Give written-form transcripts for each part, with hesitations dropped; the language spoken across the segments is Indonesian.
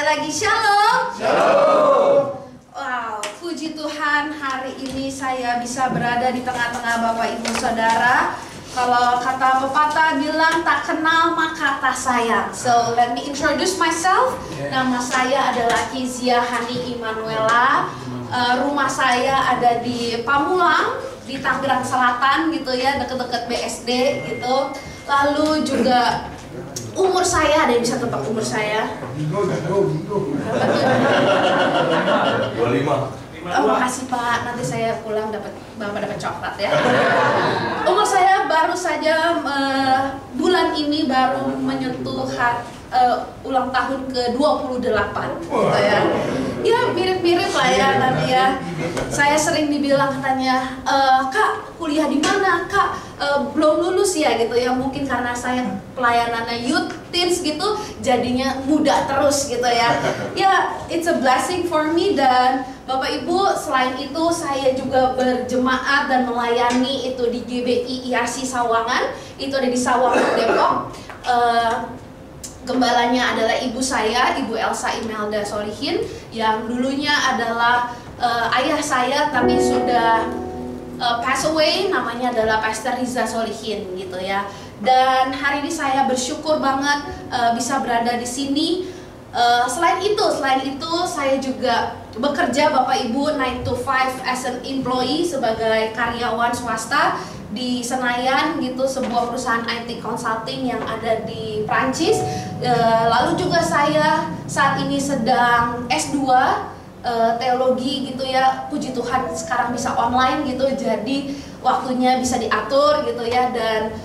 lagi, Shalom. Shalom. Wow, puji Tuhan hari ini saya bisa berada di tengah-tengah Bapak Ibu Saudara. Kalau kata pepatah bilang tak kenal maka tak sayang. So let me introduce myself. Nama saya adalah Kezia Hani Immanuela. Rumah saya ada di Pamulang, di Tangerang Selatan gitu ya, dekat-dekat BSD gitu. Lalu juga umur saya, ada yang bisa tebak umur saya? 25. Oh, makasih Pak, nanti saya pulang Bapak dapat coklat ya. Umur saya baru saja bulan ini baru menyentuh ulang tahun ke-28 gitu ya. Ya mirip-mirip lah ya nanti ya. Saya sering dibilang katanya, Kak kuliah di mana? Kak belum lulus ya gitu ya. Mungkin karena saya pelayanannya youth teens gitu, jadinya muda terus gitu ya. Ya it's a blessing for me. Dan Bapak Ibu, selain itu saya juga berjemaat dan melayani itu di GBI IRC Sawangan. Itu ada di Sawangan, Depok. Gembalanya adalah ibu saya, Ibu Elsa Imelda Solihin, yang dulunya adalah ayah saya tapi sudah pass away, namanya adalah Pastor Riza Solihin gitu ya. Dan hari ini saya bersyukur banget bisa berada di sini. Selain itu saya juga bekerja Bapak Ibu 9 to 5 as an employee sebagai karyawan swasta di Senayan gitu, sebuah perusahaan IT consulting yang ada di Prancis. Lalu juga saya saat ini sedang S2 teologi gitu ya. Puji Tuhan sekarang bisa online gitu, jadi waktunya bisa diatur gitu ya. Dan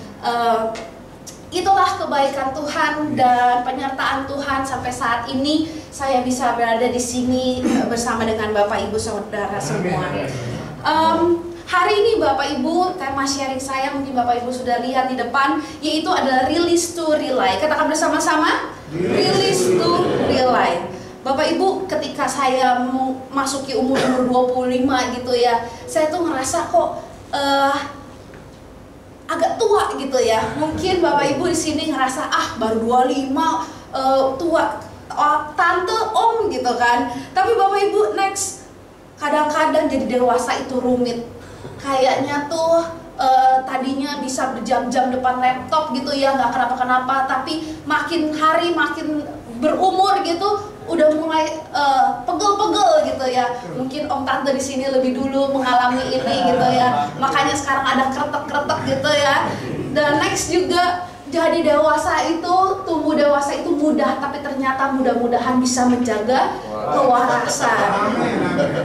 itulah kebaikan Tuhan dan penyertaan Tuhan sampai saat ini saya bisa berada di sini bersama dengan Bapak Ibu Saudara semua. Hari ini Bapak Ibu, tema sharing saya mungkin Bapak Ibu sudah lihat di depan, yaitu adalah Release to Rely. Katakan bersama-sama, Release to Rely. Bapak Ibu, ketika saya masuki umur 25 gitu ya, saya tuh ngerasa kok agak tua gitu ya. Mungkin Bapak Ibu di sini ngerasa baru 25 tua, tante, om gitu kan. Tapi Bapak Ibu next, kadang-kadang jadi dewasa itu rumit. Kayaknya tuh tadinya bisa berjam-jam depan laptop gitu ya, nggak kenapa-kenapa, tapi makin hari makin berumur gitu udah mulai pegel-pegel gitu ya. Mungkin om tante di sini lebih dulu mengalami ini gitu ya, makanya sekarang ada kretek-kretek gitu ya. Dan next juga jadi dewasa itu, tumbuh dewasa itu mudah, tapi ternyata mudah-mudahan bisa menjaga kewarasan.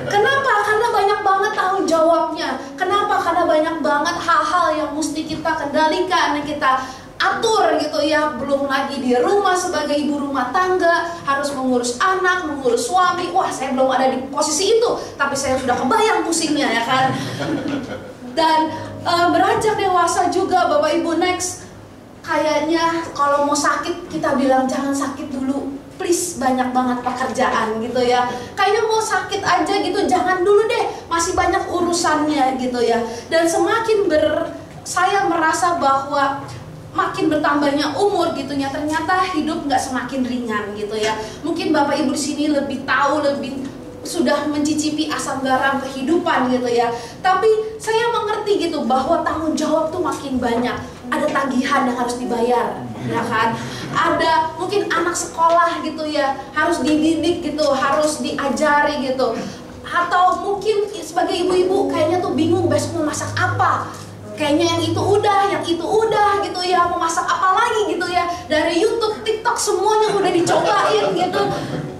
Kenapa? Karena banyak banget tanggung jawabnya. Kenapa? Karena banyak banget hal-hal yang mesti kita kendalikan, yang kita atur gitu ya. Belum lagi di rumah sebagai ibu rumah tangga, harus mengurus anak, mengurus suami. Wah, saya belum ada di posisi itu, tapi saya sudah kebayang pusingnya ya kan. Dan beranjak dewasa juga Bapak Ibu next, kayaknya kalau mau sakit kita bilang jangan sakit dulu, please, banyak banget pekerjaan gitu ya. Kayaknya mau sakit aja gitu, jangan dulu deh, masih banyak urusannya gitu ya. Dan semakin saya merasa bahwa makin bertambahnya umur gitu ya, ternyata hidup nggak semakin ringan gitu ya. Mungkin Bapak Ibu di sini lebih tahu, lebih sudah mencicipi asam garam kehidupan gitu ya. Tapi saya mengerti gitu bahwa tanggung jawab tuh makin banyak. Ada tagihan yang harus dibayar, ya kan? Ada mungkin anak sekolah gitu ya, harus dididik gitu, harus diajari gitu. Atau mungkin sebagai ibu-ibu kayaknya tuh bingung besok mau masak apa. Kayaknya yang itu udah gitu ya, mau masak apa lagi gitu ya. Dari YouTube, TikTok semuanya udah dicobain gitu.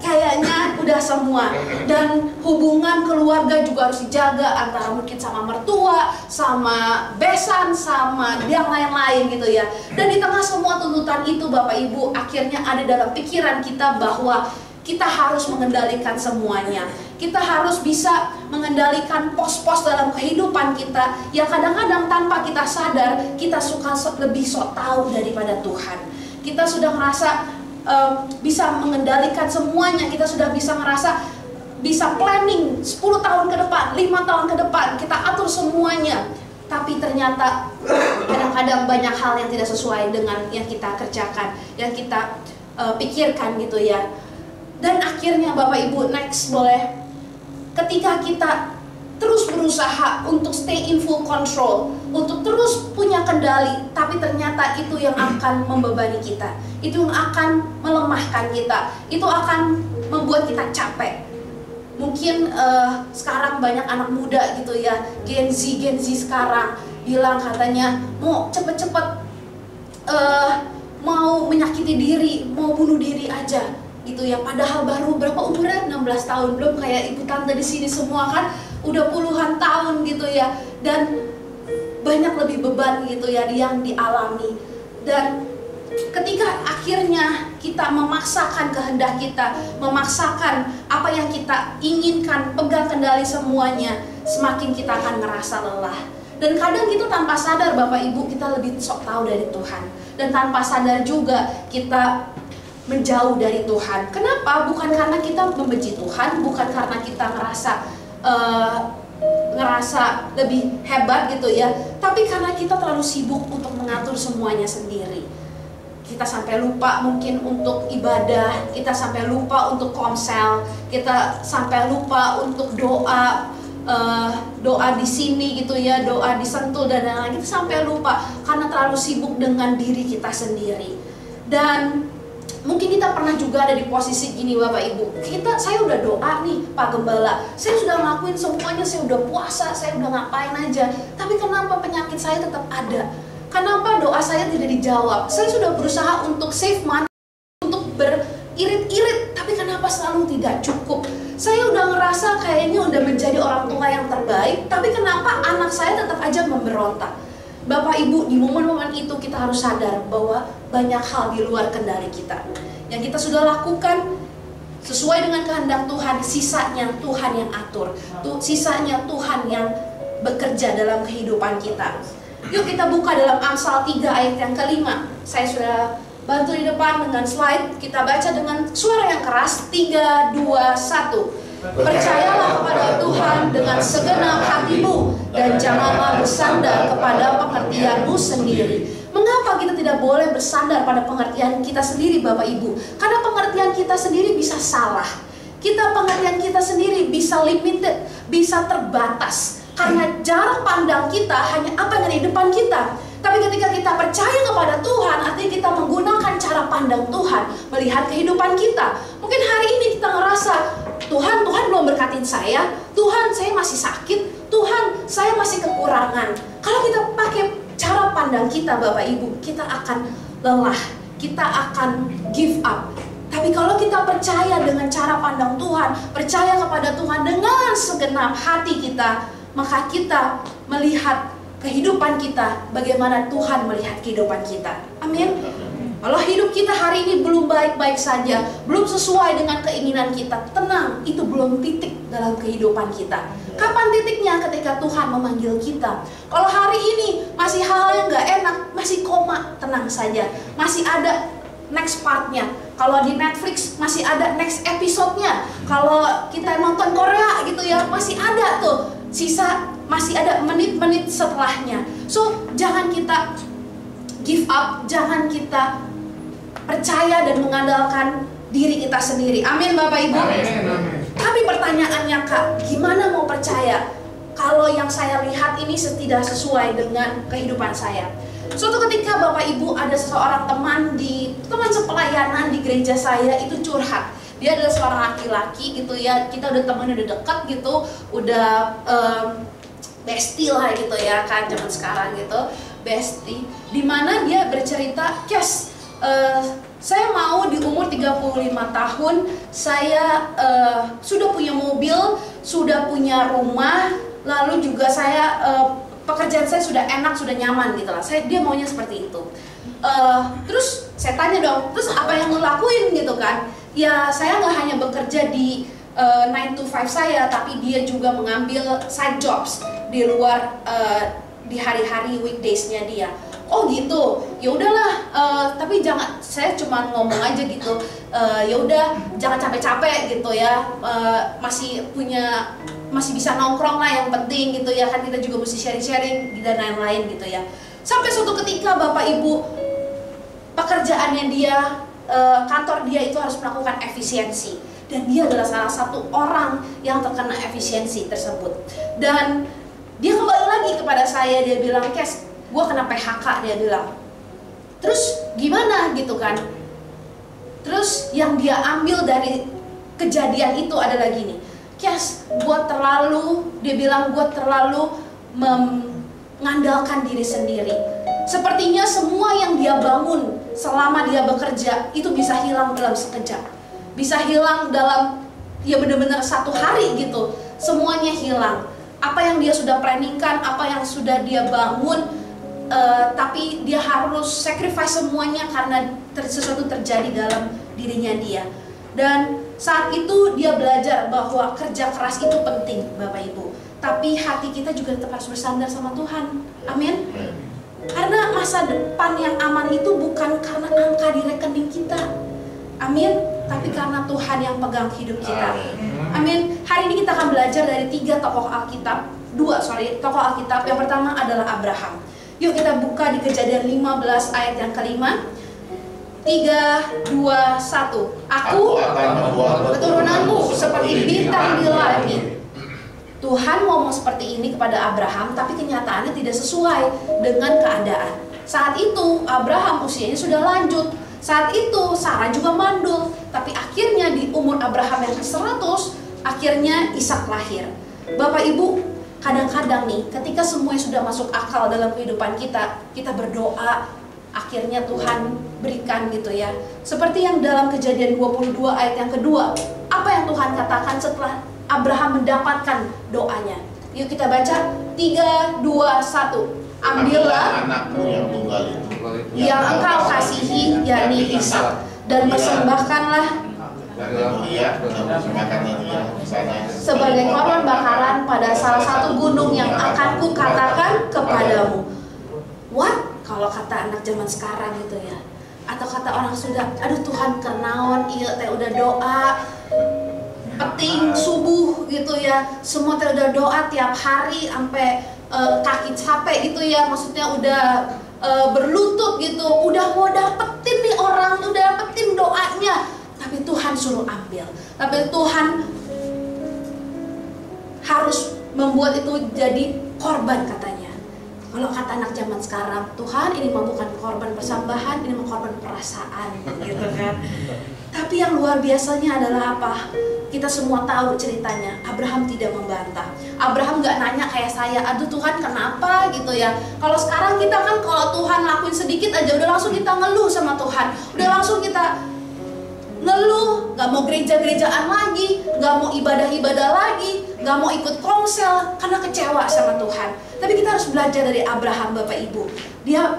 Kayaknya udah semua. Dan hubungan keluarga juga harus dijaga, antara mungkin sama mertua, sama besan, sama yang lain-lain gitu ya. Dan di tengah semua tuntutan itu Bapak Ibu, akhirnya ada dalam pikiran kita bahwa kita harus mengendalikan semuanya. Kita harus bisa mengendalikan pos-pos dalam kehidupan kita yang kadang-kadang tanpa kita sadar kita suka lebih sok tahu daripada Tuhan. Kita sudah merasa bisa mengendalikan semuanya. Kita sudah bisa merasa bisa planning 10 tahun ke depan, 5 tahun ke depan, kita atur semuanya. Tapi ternyata kadang-kadang banyak hal yang tidak sesuai dengan yang kita kerjakan, yang kita pikirkan gitu ya. Dan akhirnya Bapak Ibu, next boleh, ketika kita terus berusaha untuk stay in full control, untuk terus punya kendali, tapi ternyata itu yang akan membebani kita, itu yang akan melemahkan kita, itu akan membuat kita capek. Mungkin sekarang banyak anak muda gitu ya, Gen Z sekarang bilang katanya mau cepet-cepet mau menyakiti diri, mau bunuh diri aja gitu ya. Padahal baru berapa umuran? 16 tahun, belum kayak ibu tante di sini semua kan udah puluhan tahun gitu ya, dan banyak lebih beban gitu ya yang dialami. Dan ketika akhirnya kita memaksakan kehendak kita, memaksakan apa yang kita inginkan, pegang kendali semuanya, semakin kita akan merasa lelah. Dan kadang kita tanpa sadar Bapak Ibu, kita lebih sok tahu dari Tuhan, dan tanpa sadar juga kita menjauh dari Tuhan. Kenapa? Bukan karena kita membenci Tuhan, bukan karena kita ngerasa lebih hebat gitu ya, tapi karena kita terlalu sibuk untuk mengatur semuanya sendiri. Kita sampai lupa mungkin untuk ibadah, kita sampai lupa untuk komsel, kita sampai lupa untuk doa di sini gitu ya, doa di Sentul dan lain-lain. Kita sampai lupa karena terlalu sibuk dengan diri kita sendiri. Dan mungkin kita pernah juga ada di posisi gini Bapak Ibu, saya udah doa nih Pak Gembala, saya sudah ngelakuin semuanya, saya udah puasa, saya udah ngapain aja, tapi kenapa penyakit saya tetap ada? Kenapa doa saya tidak dijawab? Saya sudah berusaha untuk save money, untuk beririt-irit, tapi kenapa selalu tidak cukup? Saya udah ngerasa kayaknya udah menjadi orang tua yang terbaik, tapi kenapa anak saya tetap aja memberontak? Bapak Ibu, di momen-momen itu kita harus sadar bahwa banyak hal di luar kendali kita. Yang kita sudah lakukan sesuai dengan kehendak Tuhan, sisanya Tuhan yang atur. Sisanya Tuhan yang bekerja dalam kehidupan kita. Yuk kita buka dalam Amsal 3 ayat yang kelima. Saya sudah bantu di depan dengan slide. Kita baca dengan suara yang keras. 3, 2, 1. Percayalah kepada Tuhan dengan segenap hatimu, dan janganlah bersandar kepada pengertianmu sendiri. Mengapa kita tidak boleh bersandar pada pengertian kita sendiri Bapak Ibu? Karena pengertian kita sendiri bisa salah. Pengertian kita sendiri bisa limited, bisa terbatas. Karena jarak pandang kita hanya apa yang ada di depan kita. Tapi ketika kita percaya kepada Tuhan, artinya kita menggunakan cara pandang Tuhan melihat kehidupan kita. Mungkin hari ini kita ngerasa, Tuhan belum berkatin saya, Tuhan saya masih sakit, Tuhan saya masih kekurangan. Kalau kita pakai cara pandang kita Bapak Ibu, kita akan lelah, kita akan give up. Tapi kalau kita percaya dengan cara pandang Tuhan, percaya kepada Tuhan dengan segenap hati kita, maka kita melihat kehidupan kita bagaimana Tuhan melihat kehidupan kita. Amin. Kalau hidup kita hari ini belum baik-baik saja, belum sesuai dengan keinginan kita, tenang, itu belum titik dalam kehidupan kita. Kapan titiknya? Ketika Tuhan memanggil kita. Kalau hari ini masih hal yang gak enak, masih koma, tenang saja, masih ada next partnya. Kalau di Netflix masih ada next episode-nya. Kalau kita nonton Korea gitu ya, masih ada tuh sisa, masih ada menit-menit setelahnya. So jangan kita give up, jangan kita percaya dan mengandalkan diri kita sendiri. Amin Bapak Ibu. Amin. Tapi pertanyaannya Kak, gimana mau percaya kalau yang saya lihat ini tidak sesuai dengan kehidupan saya? Suatu ketika Bapak Ibu ada seseorang teman sepelayanan di gereja saya itu curhat. Dia adalah seorang laki-laki gitu ya, kita udah temen udah dekat gitu, udah bestie lah gitu ya kan zaman sekarang gitu, bestie. Dimana dia bercerita, Kes, saya mau di umur 35 tahun, saya sudah punya mobil, sudah punya rumah, lalu juga saya pekerjaan saya sudah enak, sudah nyaman gitu lah. Dia maunya seperti itu. Terus saya tanya dong, terus apa yang lo lakuin gitu kan? Ya saya nggak hanya bekerja di 9 to 5 saya, tapi dia juga mengambil side jobs di luar di hari-hari weekdays-nya dia. Oh gitu, ya udahlah. Tapi jangan, saya cuma ngomong aja gitu. Ya udah, jangan capek-capek gitu ya. Masih bisa nongkrong lah yang penting gitu ya. Kan kita juga mesti sharing-sharing dan lain-lain gitu ya. Sampai suatu ketika Bapak Ibu, pekerjaannya dia, kantor dia itu harus melakukan efisiensi. Dan dia adalah salah satu orang yang terkena efisiensi tersebut. Dan dia kembali lagi kepada saya, dia bilang, Kes, gue kena PHK, dia bilang. Terus gimana gitu kan? Terus yang dia ambil dari kejadian itu adalah gini, Kes, dia bilang gue terlalu mengandalkan diri sendiri. Sepertinya semua yang dia bangun selama dia bekerja itu bisa hilang dalam sekejap. Bisa hilang dalam, ya benar-benar satu hari gitu. Semuanya hilang. Apa yang dia sudah planningkan, apa yang sudah dia bangun, tapi dia harus sacrifice semuanya karena sesuatu terjadi dalam dirinya dia. Dan saat itu dia belajar bahwa kerja keras itu penting, Bapak Ibu. Tapi hati kita juga tetap harus bersandar sama Tuhan. Amin. Karena masa depan yang aman itu bukan karena angka di rekening kita. Amin. Tapi karena Tuhan yang pegang hidup kita. Amin. Hari ini kita akan belajar dari tokoh Alkitab. Tokoh Alkitab. Yang pertama adalah Abraham. Yuk kita buka di Kejadian 15 ayat yang kelima. 3, 2, 1. Aku akan membuat keturunanmu seperti bintang di langit. Tuhan ngomong seperti ini kepada Abraham, tapi kenyataannya tidak sesuai dengan keadaan. Saat itu Abraham usianya sudah lanjut. Saat itu Sarah juga mandul. Tapi akhirnya di umur Abraham yang ke-100, akhirnya Ishak lahir. Bapak Ibu, kadang-kadang nih ketika semuanya sudah masuk akal dalam kehidupan kita, kita berdoa, akhirnya Tuhan berikan gitu ya. Seperti yang dalam Kejadian 22 ayat yang kedua. Apa yang Tuhan katakan setelah Abraham mendapatkan doanya? Yuk kita baca. 3, 2, 1. Ambillah anakmu yang tunggal itu yang engkau kasihi, yakni Ishak, dan persembahkanlah sebagai korban bakaran pada salah satu gunung yang akan kukatakan kepadamu. What? Kalau kata anak zaman sekarang gitu ya, atau kata orang sudah, aduh Tuhan kenaon, iya teh udah doa peting subuh gitu ya, semua teh udah doa tiap hari sampai kaki capek gitu ya, maksudnya udah berlutut gitu, udah mau dapetin nih orang, udah dapetin doanya, tapi Tuhan suruh ambil. Tapi Tuhan harus membuat itu jadi korban katanya. Kalau kata anak zaman sekarang, Tuhan ini mah bukan korban persembahan, ini mah korban perasaan gitu kan. Tapi yang luar biasanya adalah apa? Kita semua tahu ceritanya. Abraham tidak membantah. Abraham gak nanya kayak saya, aduh Tuhan kenapa gitu ya. Kalau sekarang kita kan kalau Tuhan lakuin sedikit aja udah langsung kita ngeluh sama Tuhan. Udah langsung kita ngeluh, gak mau gereja-gerejaan lagi, gak mau ibadah-ibadah lagi, gak mau ikut komsel karena kecewa sama Tuhan. Tapi kita harus belajar dari Abraham, Bapak Ibu. Dia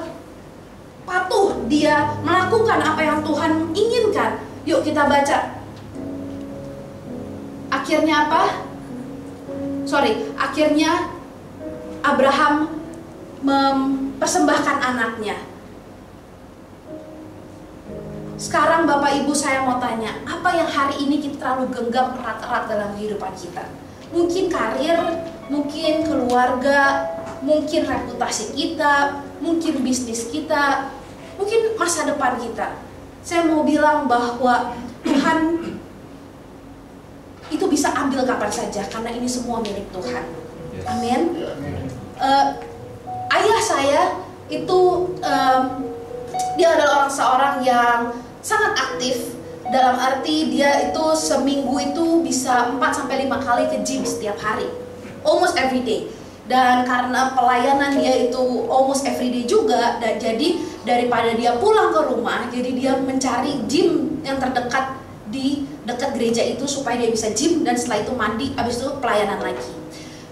patuh, dia melakukan apa yang Tuhan inginkan. Yuk kita baca. Akhirnya apa? Akhirnya Abraham mempersembahkan anaknya. Sekarang Bapak Ibu saya mau tanya, apa yang hari ini kita terlalu genggam erat-erat dalam kehidupan kita? Mungkin karir, mungkin keluarga, mungkin reputasi kita, mungkin bisnis kita, mungkin masa depan kita. Saya mau bilang bahwa Tuhan itu bisa ambil kapan saja karena ini semua milik Tuhan. Amin. Ayah saya itu dia adalah seorang yang sangat aktif, dalam arti dia itu seminggu itu bisa 4-5 kali ke gym setiap hari, almost every day. Dan karena pelayanan dia itu almost every day juga, dan jadi daripada dia pulang ke rumah, jadi dia mencari gym yang terdekat di dekat gereja itu supaya dia bisa gym, dan setelah itu mandi, habis itu pelayanan lagi.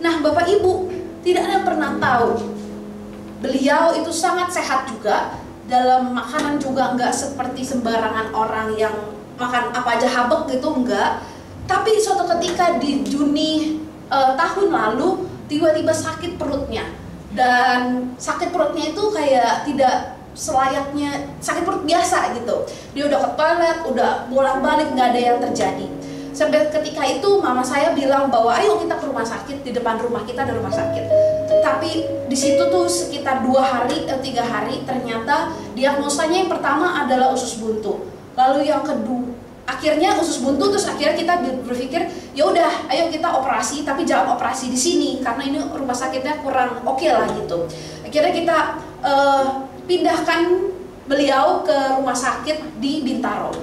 Nah Bapak Ibu, tidak ada yang pernah tahu beliau itu sangat sehat juga. Dalam makanan juga enggak seperti sembarangan orang yang makan apa aja habek gitu, enggak. Tapi suatu ketika di Juni tahun lalu tiba-tiba sakit perutnya. Dan sakit perutnya itu kayak tidak selayaknya sakit perut biasa gitu. Dia udah ke toilet, udah bolak-balik, nggak ada yang terjadi. Sampai ketika itu mama saya bilang bahwa ayo kita ke rumah sakit, di depan rumah kita ada rumah sakit. Tapi di situ tuh sekitar 2 hari atau 3 hari ternyata diagnosanya yang pertama adalah usus buntu. Lalu yang kedua akhirnya usus buntu, terus akhirnya kita berpikir ya udah ayo kita operasi, tapi jangan operasi di sini karena ini rumah sakitnya kurang oke lah gitu. Akhirnya kita pindahkan beliau ke rumah sakit di Bintaro,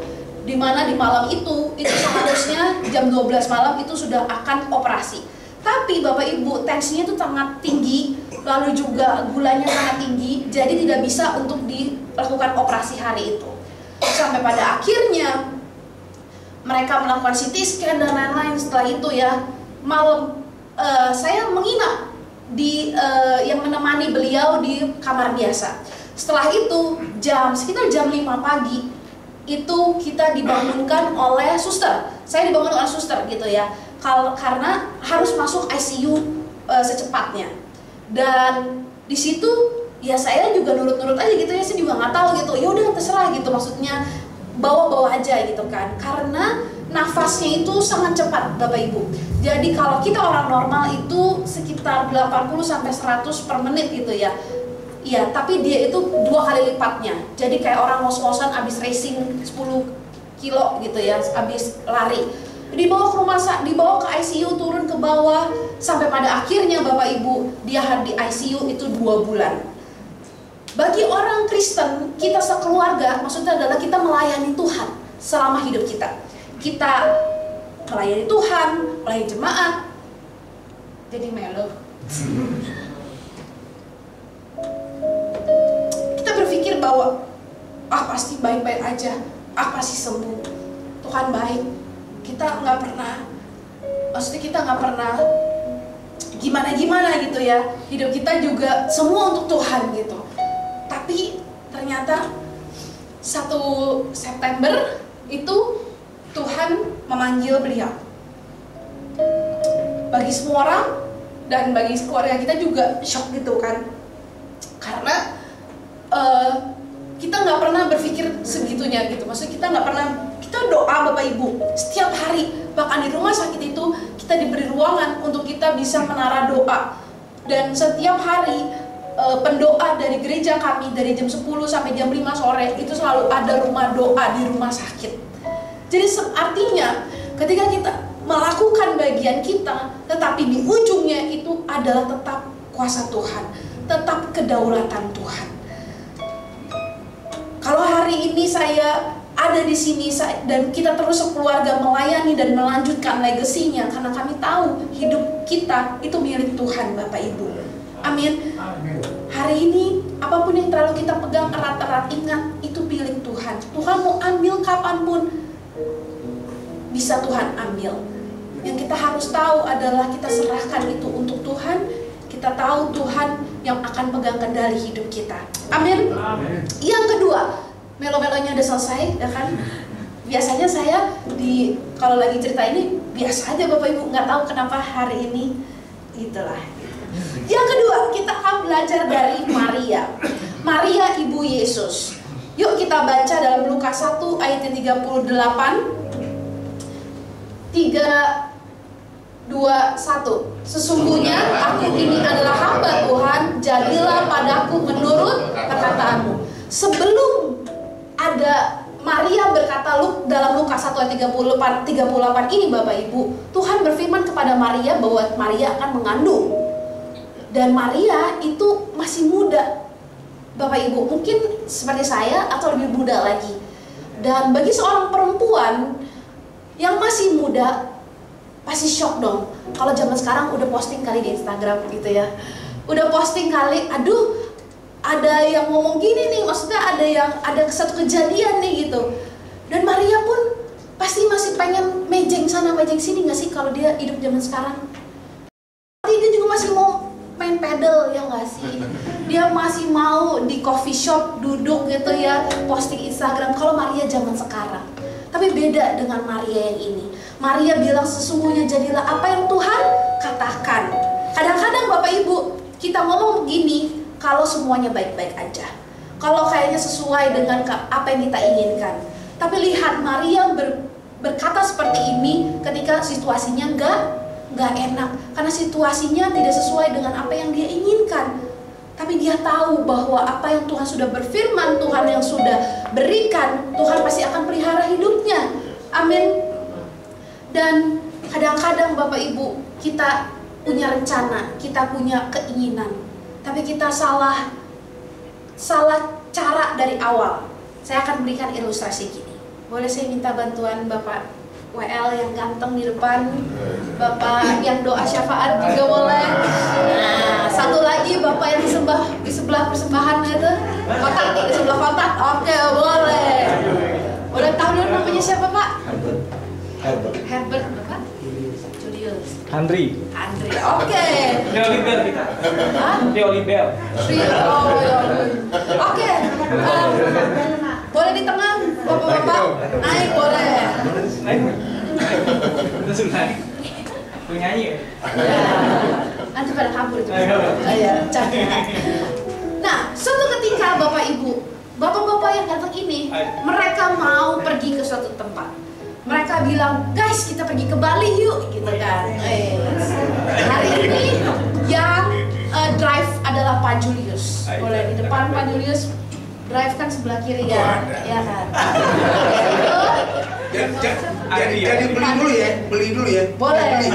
dimana di malam itu seharusnya jam 12 malam itu sudah akan operasi. Tapi Bapak Ibu, tensinya itu sangat tinggi, lalu juga gulanya sangat tinggi, jadi tidak bisa untuk dilakukan operasi hari itu. Sampai pada akhirnya mereka melakukan CT scan dan lain-lain. Setelah itu ya malam saya menginap di yang menemani beliau di kamar biasa. Setelah itu sekitar jam 5 pagi itu kita dibangunkan oleh suster. Saya dibangun oleh suster gitu ya. Karena harus masuk ICU secepatnya. Dan di situ ya saya juga nurut-nurut aja gitu ya. Saya juga nggak tahu gitu. Ya udah terserah gitu, maksudnya bawa-bawa aja gitu kan. Karena nafasnya itu sangat cepat Bapak Ibu. Jadi kalau kita orang normal itu sekitar 80 sampai 100 per menit gitu ya. Iya, tapi dia itu 2 kali lipatnya. Jadi kayak orang ngos-ngosan abis racing 10 kilo gitu ya, abis lari. Dibawa ke dibawa ke ICU, turun ke bawah, sampai pada akhirnya Bapak Ibu dia di ICU itu 2 bulan. Bagi orang Kristen, kita sekeluarga, maksudnya adalah kita melayani Tuhan selama hidup kita. Kita melayani Tuhan, melayani jemaat. Jadi melo. Kita berpikir bahwa pasti baik-baik aja, pasti sembuh. Tuhan baik. Kita nggak pernah, maksudnya kita nggak pernah gimana-gimana gitu ya. Hidup kita juga semua untuk Tuhan gitu. Tapi ternyata 1 September itu Tuhan memanggil beliau. Bagi semua orang dan bagi keluarga kita juga shock gitu kan. Karena kita nggak pernah berpikir segitunya gitu. Maksudnya kita nggak pernah, kita doa Bapak Ibu setiap hari, bahkan di rumah sakit itu kita diberi ruangan untuk kita bisa menara doa. Dan setiap hari pendoa dari gereja kami dari jam 10 sampai jam 5 sore itu selalu ada rumah doa di rumah sakit. Jadi artinya ketika kita melakukan bagian kita, tetapi di ujungnya itu adalah tetap kuasa Tuhan, tetap kedaulatan Tuhan. Kalau hari ini saya ada di sini dan kita terus sekeluarga melayani dan melanjutkan legasinya, karena kami tahu hidup kita itu milik Tuhan Bapak Ibu. Amin. Hari ini apapun yang terlalu kita pegang erat-erat, ingat itu milik Tuhan. Tuhan mau ambil kapanpun bisa Tuhan ambil. Yang kita harus tahu adalah kita serahkan itu untuk Tuhan. Kita tahu Tuhan yang akan pegang kendali hidup kita. Amin. Yang kedua, melo-melonya udah selesai, ya kan? Biasanya saya kalau lagi cerita ini biasa aja Bapak Ibu, nggak tahu kenapa hari ini itulah. Yang kedua, kita akan belajar dari Maria. Maria Ibu Yesus. Yuk kita baca dalam Lukas 1 ayat 38. 3, 2, 1. Sesungguhnya aku ini adalah hamba Tuhan, jadilah padaku menurut perkataanmu. Sebelum ada Maria berkata dalam Lukas 1 ayat 38 ini Bapak Ibu, Tuhan berfirman kepada Maria bahwa Maria akan mengandung. Dan Maria itu masih muda Bapak Ibu, mungkin seperti saya atau lebih muda lagi. Dan bagi seorang perempuan yang masih muda pasti shock dong. Kalau zaman sekarang udah posting kali di Instagram gitu ya, udah posting kali, aduh ada yang ngomong gini nih, maksudnya ada satu kejadian nih gitu. Dan Maria pun pasti masih pengen mejeng sana mejeng sini nggak sih kalau dia hidup zaman sekarang? Dia juga masih mau main pedal, ya nggak sih? Dia masih mau di coffee shop duduk gitu ya, posting Instagram. Kalau Maria zaman sekarang, tapi beda dengan Maria yang ini. Maria bilang sesungguhnya jadilah apa yang Tuhan katakan. Kadang-kadang Bapak Ibu kita ngomong begini kalau semuanya baik-baik aja, kalau kayaknya sesuai dengan apa yang kita inginkan. Tapi lihat Maria berkata seperti ini ketika situasinya nggak enak, karena situasinya tidak sesuai dengan apa yang dia inginkan. Tapi dia tahu bahwa apa yang Tuhan sudah berfirman, Tuhan yang sudah berikan, Tuhan pasti akan pelihara hidupnya. Amin. Dan kadang-kadang Bapak Ibu, kita punya rencana, kita punya keinginan, tapi kita salah cara dari awal. Saya akan berikan ilustrasi gini. Boleh saya minta bantuan Bapak WL yang ganteng di depan, Bapak yang doa syafaat juga boleh. Nah, satu lagi Bapak yang di sebelah persembahan itu, kotak di sebelah kotak. Oke, boleh. Udah tahu dulu namanya siapa Pak? Herbert Bapak? Julius. Andri. Oke. Oliver kita. Hah? Oliver. Oh, ya. Oke. Boleh di tengah Bapak-bapak? Naik boleh. Langsung naik. Gue nyanyi ya? Nanti pada kabur juga. Iya, cantik. Nah, suatu ketika Bapak Ibu, Bapak-bapak yang datang ini, mereka mau pergi ke suatu tempat. Mereka bilang, guys kita pergi ke Bali yuk, gitu kan. Hari ini yang drive adalah Pak Julius. Boleh di depan Pak Julius. Drive kan sebelah kiri ya, ya kan. Jadi beli dulu ya. Boleh.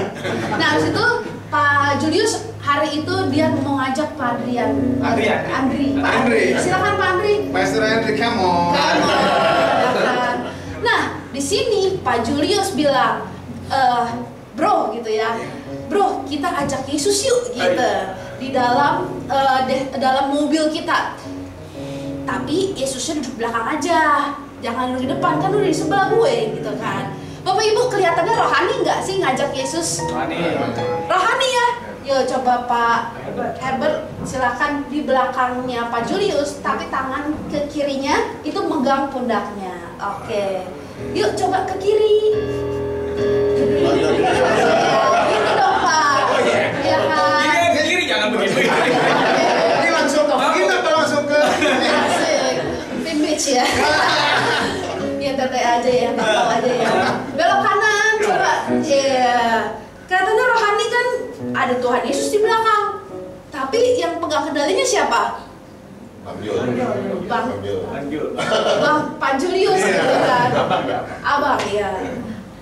Nah, habis itu Pak Julius hari itu dia mau ngajak Pak Andri. Silakan Pak Andri. Pastor Andri, come on. Nah, di sini Pak Julius bilang, bro gitu ya, bro kita ajak Yesus yuk gitu di dalam mobil kita. Tapi Yesusnya duduk belakang aja, jangan duduk di depan, kan udah di sebelah gue gitu kan. Bapak Ibu kelihatannya rohani nggak sih ngajak Yesus? Rohani ya. Yuk coba Pak Herbert silakan di belakangnya Pak Julius, tapi tangan ke kirinya itu megang pundaknya. Oke. Yuk coba ke kiri. Gitu dong Pak. Iya kan? Ke kiri jangan begitu. Ini langsung kita langsung ke Asik. Tim beach ya. Ya tete aja ya, tahu aja ya. Belok kanan coba. Iya. Katanya rohani kan ada Tuhan Yesus di belakang. Tapi yang pegang kendalinya siapa? Bang Pak Julius gitu kan. Abang ya.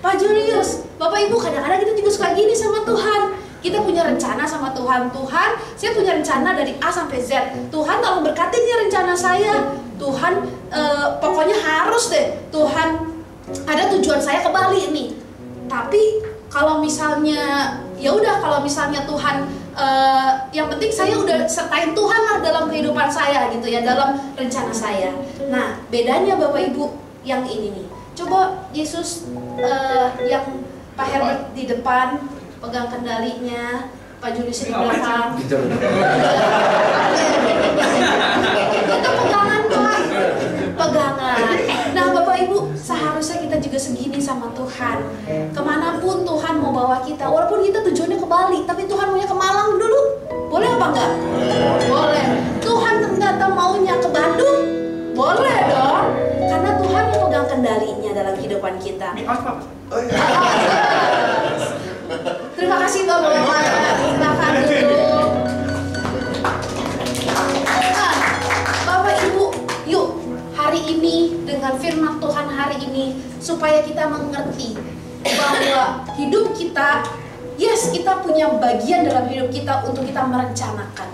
Pak Julius, Bapak Ibu kadang-kadang kita juga suka gini sama Tuhan. Kita punya rencana sama Tuhan. Tuhan, saya punya rencana dari A sampai Z. Tuhan tolong berkatin ya rencana saya. Tuhan, pokoknya harus deh. Tuhan, ada tujuan saya ke Bali nih. Tapi kalau misalnya, ya udah kalau misalnya Tuhan, yang penting saya udah sertain Tuhan lah dalam kehidupan saya gitu ya, dalam rencana saya. Nah, bedanya Bapak Ibu yang ini nih. Coba Yesus yang Pak Herbert di depan pegang kendalinya, Pak Julius di belakang. Itu pegangan Pak, pegangan. Nah Bapak Ibu, seharusnya kita juga segini sama Tuhan. Kemanapun Tuhan mau bawa kita, walaupun kita tujuannya ke Bali, tapi Tuhan maunya ke Malang dulu, boleh apa enggak? Boleh. Tuhan ternyata maunya ke Bandung, boleh dong. Karena Tuhan yang pegang kendalinya dalam kehidupan kita. Terima kasih Bapak-bapak, silakan duduk. Nah, Bapak Ibu, yuk hari ini dengan firman Tuhan hari ini supaya kita mengerti bahwa hidup kita, yes kita punya bagian dalam hidup kita untuk kita merencanakan.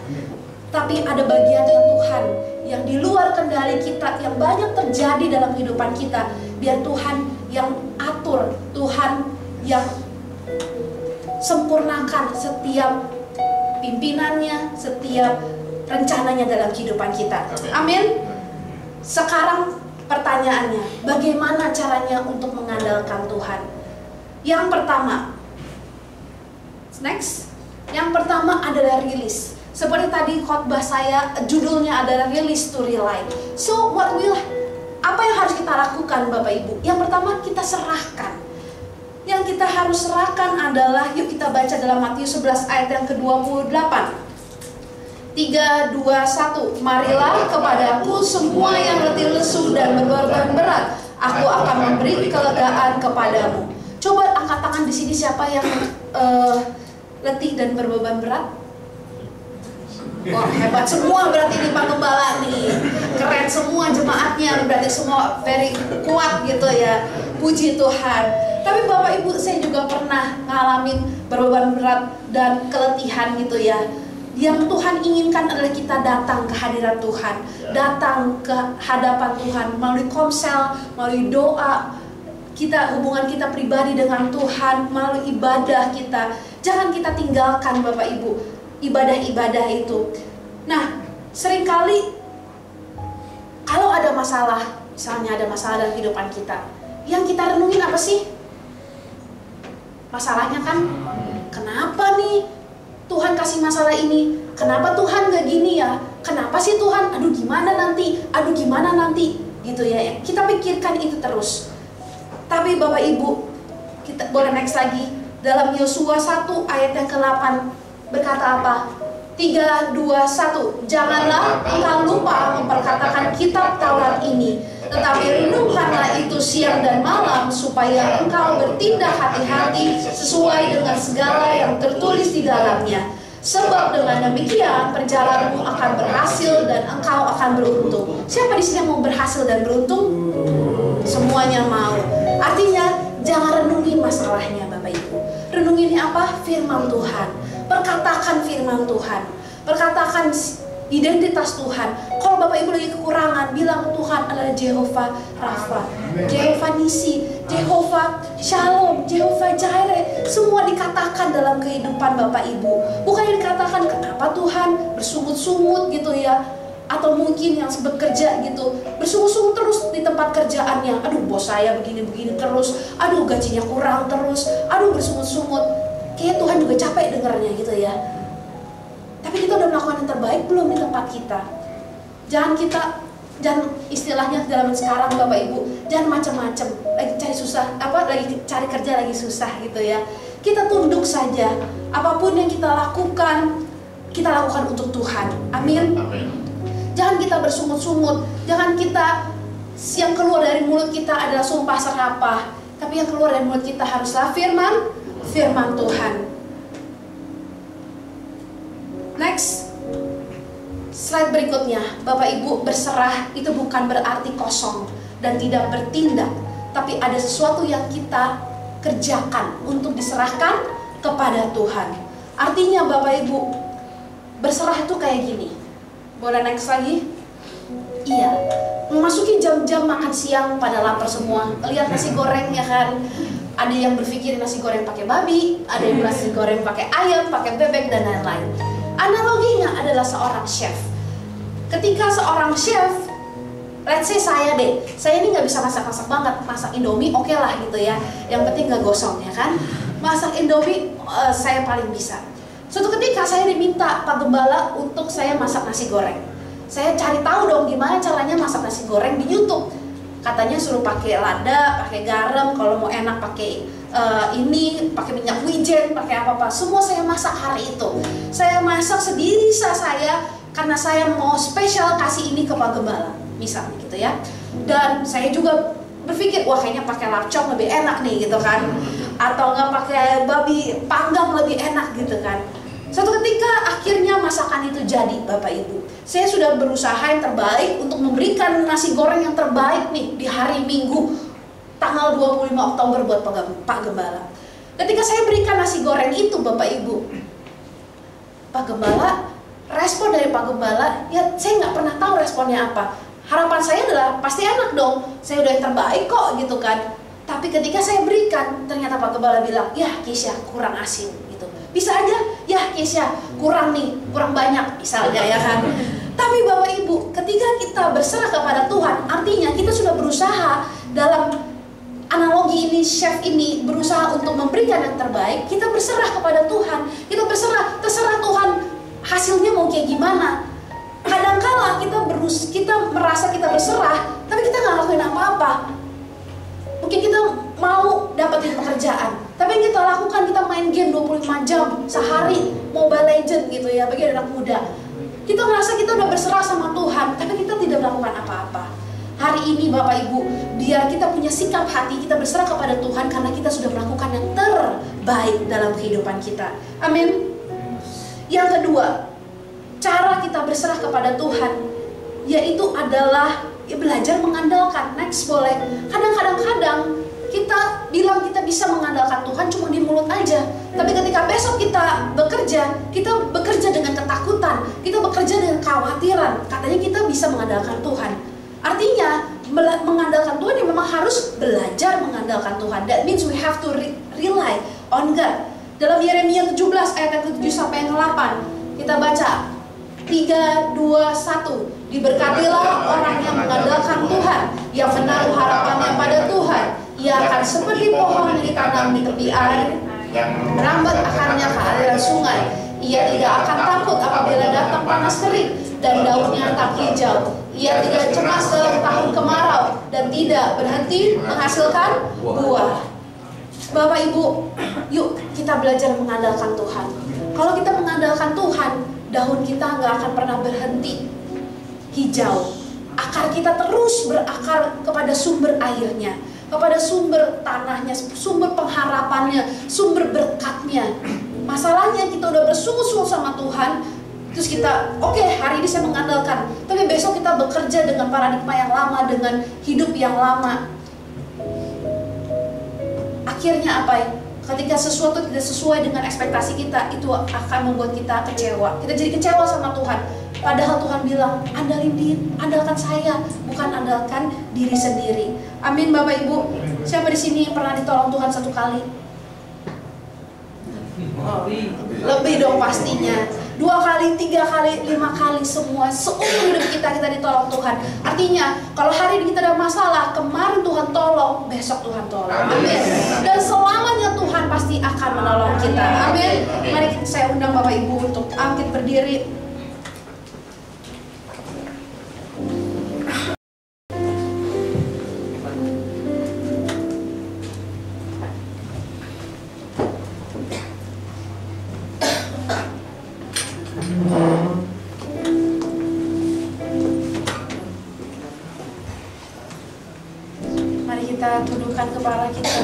Tapi ada bagian yang Tuhan yang di luar kendali kita yang banyak terjadi dalam kehidupan kita. Biar Tuhan yang atur, Tuhan yang sempurnakan setiap pimpinannya, setiap rencananya dalam kehidupan kita. Amin. Sekarang pertanyaannya, bagaimana caranya untuk mengandalkan Tuhan? Yang pertama, next. Yang pertama adalah rilis. Seperti tadi khotbah saya, judulnya adalah Release to Rely. So, apa yang harus kita lakukan Bapak Ibu? Yang pertama, kita serahkan. Yang kita harus serahkan adalah, yuk kita baca dalam Matius 11 ayat yang ke-28. 3, 2, 1. Marilah kepadaku semua yang letih lesu dan berbeban berat, aku akan memberi kelegaan kepadamu. Coba angkat tangan di sini siapa yang letih dan berbeban berat? Wah hebat semua berarti nih Pak Gembala nih. Keren semua jemaatnya, berarti semua very kuat gitu ya. Puji Tuhan. Tapi Bapak Ibu, saya juga pernah ngalamin beban berat dan keletihan gitu ya. Yang Tuhan inginkan adalah kita datang ke hadirat Tuhan, datang ke hadapan Tuhan melalui komsel, melalui doa, hubungan kita pribadi dengan Tuhan, melalui ibadah kita. Jangan kita tinggalkan Bapak Ibu ibadah-ibadah itu. Nah, seringkali kalau ada masalah, misalnya ada masalah dalam kehidupan kita, yang kita renungin apa sih? Masalahnya kan, kenapa nih Tuhan kasih masalah ini? Kenapa Tuhan gak gini ya? Kenapa sih Tuhan? Aduh gimana nanti? Aduh gimana nanti? Gitu ya. Kita pikirkan itu terus. Tapi Bapak Ibu, kita boleh next lagi. Dalam Yosua 1 ayat yang ke-8 berkata apa? 3, 2, 1. Janganlah engkau lupa memperkatakan kitab Taurat ini, tetapi renungkanlah itu siang dan malam, supaya engkau bertindak hati-hati sesuai dengan segala yang tertulis di dalamnya. Sebab dengan demikian perjalananmu akan berhasil dan engkau akan beruntung. Siapa di sini yang mau berhasil dan beruntung? Semuanya mau. Artinya jangan renungin masalahnya Bapak Ibu. Renunginnya apa? Firman Tuhan. Perkatakan firman Tuhan. Perkatakan identitas Tuhan. Kalau Bapak Ibu lagi kekurangan, bilang Tuhan adalah Jehovah Rafa, Jehovah Nisi, Jehovah Shalom, Jehovah Jireh. Semua dikatakan dalam kehidupan Bapak Ibu. Bukan dikatakan kenapa Tuhan bersungut-sungut gitu ya, atau mungkin yang bekerja gitu bersungut-sungut terus di tempat kerjaannya. Aduh bos saya begini-begini terus, aduh gajinya kurang terus, aduh bersungut-sungut. Kayak Tuhan juga capek dengarnya gitu ya. Tapi kita udah melakukan yang terbaik belum di tempat kita? Jangan istilahnya dalam sekarang Bapak Ibu, jangan macam-macam. Lagi cari susah, lagi cari kerja lagi susah gitu ya. Kita tunduk saja. Apapun yang kita lakukan untuk Tuhan. Amin. Jangan kita bersungut-sungut. Jangan kita yang keluar dari mulut kita adalah sumpah serapah. Tapi yang keluar dari mulut kita haruslah firman Tuhan. Next, slide berikutnya. Bapak Ibu, berserah itu bukan berarti kosong dan tidak bertindak, tapi ada sesuatu yang kita kerjakan untuk diserahkan kepada Tuhan. Artinya Bapak Ibu, berserah itu kayak gini. Boleh next lagi? Iya, memasuki jam-jam makan siang pada lapar semua. Lihat nasi goreng ya kan. Ada yang berpikir nasi goreng pakai babi, ada yang nasi goreng pakai ayam, pakai bebek dan lain-lain. Analoginya adalah seorang chef. Ketika seorang chef, let's say saya ini nggak bisa masak-masak banget, masak Indomie oke lah gitu ya. Yang penting nggak gosong ya kan. Masak Indomie saya paling bisa. Suatu ketika saya diminta Pak Gembala untuk saya masak nasi goreng. Saya cari tahu dong gimana caranya masak nasi goreng di YouTube. Katanya suruh pakai lada, pakai garam, kalau mau enak pakai pakai minyak wijen, pakai apa-apa. Semua saya masak hari itu. Saya masak sendiri saya karena saya mau spesial kasih ini ke Pak Gembala, misalnya gitu ya. Dan saya juga berpikir, wah kayaknya pakai lapcok lebih enak nih gitu kan. Atau nggak pakai babi panggang lebih enak gitu kan. Suatu ketika akhirnya masakan itu jadi Bapak Ibu. Saya sudah berusaha yang terbaik untuk memberikan nasi goreng yang terbaik nih di hari Minggu tanggal 25 Oktober buat Pak Gembala. Ketika saya berikan nasi goreng itu Bapak Ibu, Pak Gembala, respon dari Pak Gembala, ya saya nggak pernah tahu responnya apa. Harapan saya adalah pasti enak dong, saya udah yang terbaik kok gitu kan. Tapi ketika saya berikan, ternyata Pak Gembala bilang, ya Keisha kurang asin gitu. Bisa aja, ya Keisha kurang banyak misalnya ya kan. Tapi Bapak Ibu, ketika kita berserah kepada Tuhan, artinya kita sudah berusaha dalam analogi ini, chef ini berusaha untuk memberikan yang terbaik. Kita berserah kepada Tuhan, kita terserah Tuhan hasilnya mau kayak gimana. Kadangkala kita merasa kita berserah, tapi kita nggak lakuin apa-apa. Mungkin kita mau dapetin pekerjaan, tapi yang kita lakukan, kita main game 25 jam sehari, Mobile Legends gitu ya, bagi anak muda. Kita merasa kita udah berserah sama Tuhan, tapi kita tidak melakukan apa-apa. Hari ini Bapak Ibu, biar kita punya sikap hati, kita berserah kepada Tuhan karena kita sudah melakukan yang terbaik dalam kehidupan kita. Amin. Yang kedua, cara kita berserah kepada Tuhan, yaitu adalah belajar mengandalkan. Next boleh. Kadang-kadang kita bilang kita bisa mengandalkan Tuhan cuma di mulut aja. Tapi ketika besok kita bekerja dengan ketakutan, kita bekerja dengan kekhawatiran, katanya kita bisa mengandalkan Tuhan. Artinya mengandalkan Tuhan yang memang harus belajar mengandalkan Tuhan. That means we have to rely on God. Dalam Yeremia 17 ayat 7 sampai 8 kita baca 3, 2, 1. Diberkatilah orang yang mengandalkan Tuhan, yang menaruh harapannya pada Tuhan. Ia akan seperti pohon yang ditanam di tepi air, yang merambat akarnya ke aliran sungai. Ia tidak akan takut apabila datang panas terik dan daunnya tak hijau. Ia tidak cemas dalam tahun kemarau dan tidak berhenti menghasilkan buah. Bapak Ibu, yuk kita belajar mengandalkan Tuhan. Kalau kita mengandalkan Tuhan, daun kita nggak akan pernah berhenti hijau. Akar kita terus berakar kepada sumber airnya, kepada sumber tanahnya, sumber pengharapannya, sumber berkatnya. Masalahnya kita udah bersungguh-sungguh sama Tuhan, terus kita, oke, hari ini saya mengandalkan, tapi besok kita bekerja dengan paradigma yang lama, dengan hidup yang lama. Akhirnya apa ya? Ketika sesuatu tidak sesuai dengan ekspektasi kita, itu akan membuat kita kecewa. Kita jadi kecewa sama Tuhan. Padahal Tuhan bilang, andalkan saya, bukan andalkan diri sendiri. Amin Bapak Ibu. Siapa di sini yang pernah ditolong Tuhan satu kali? Lebih dong pastinya. 2 kali, 3 kali, 5 kali, semua seumur hidup kita ditolong Tuhan. Artinya kalau hari ini kita ada masalah, kemarin Tuhan tolong, besok Tuhan tolong. Amin. Dan selamanya Tuhan pasti akan menolong kita. Amin. Mari saya undang Bapak Ibu untuk angkat berdiri. Mari kita tundukkan kepala kita.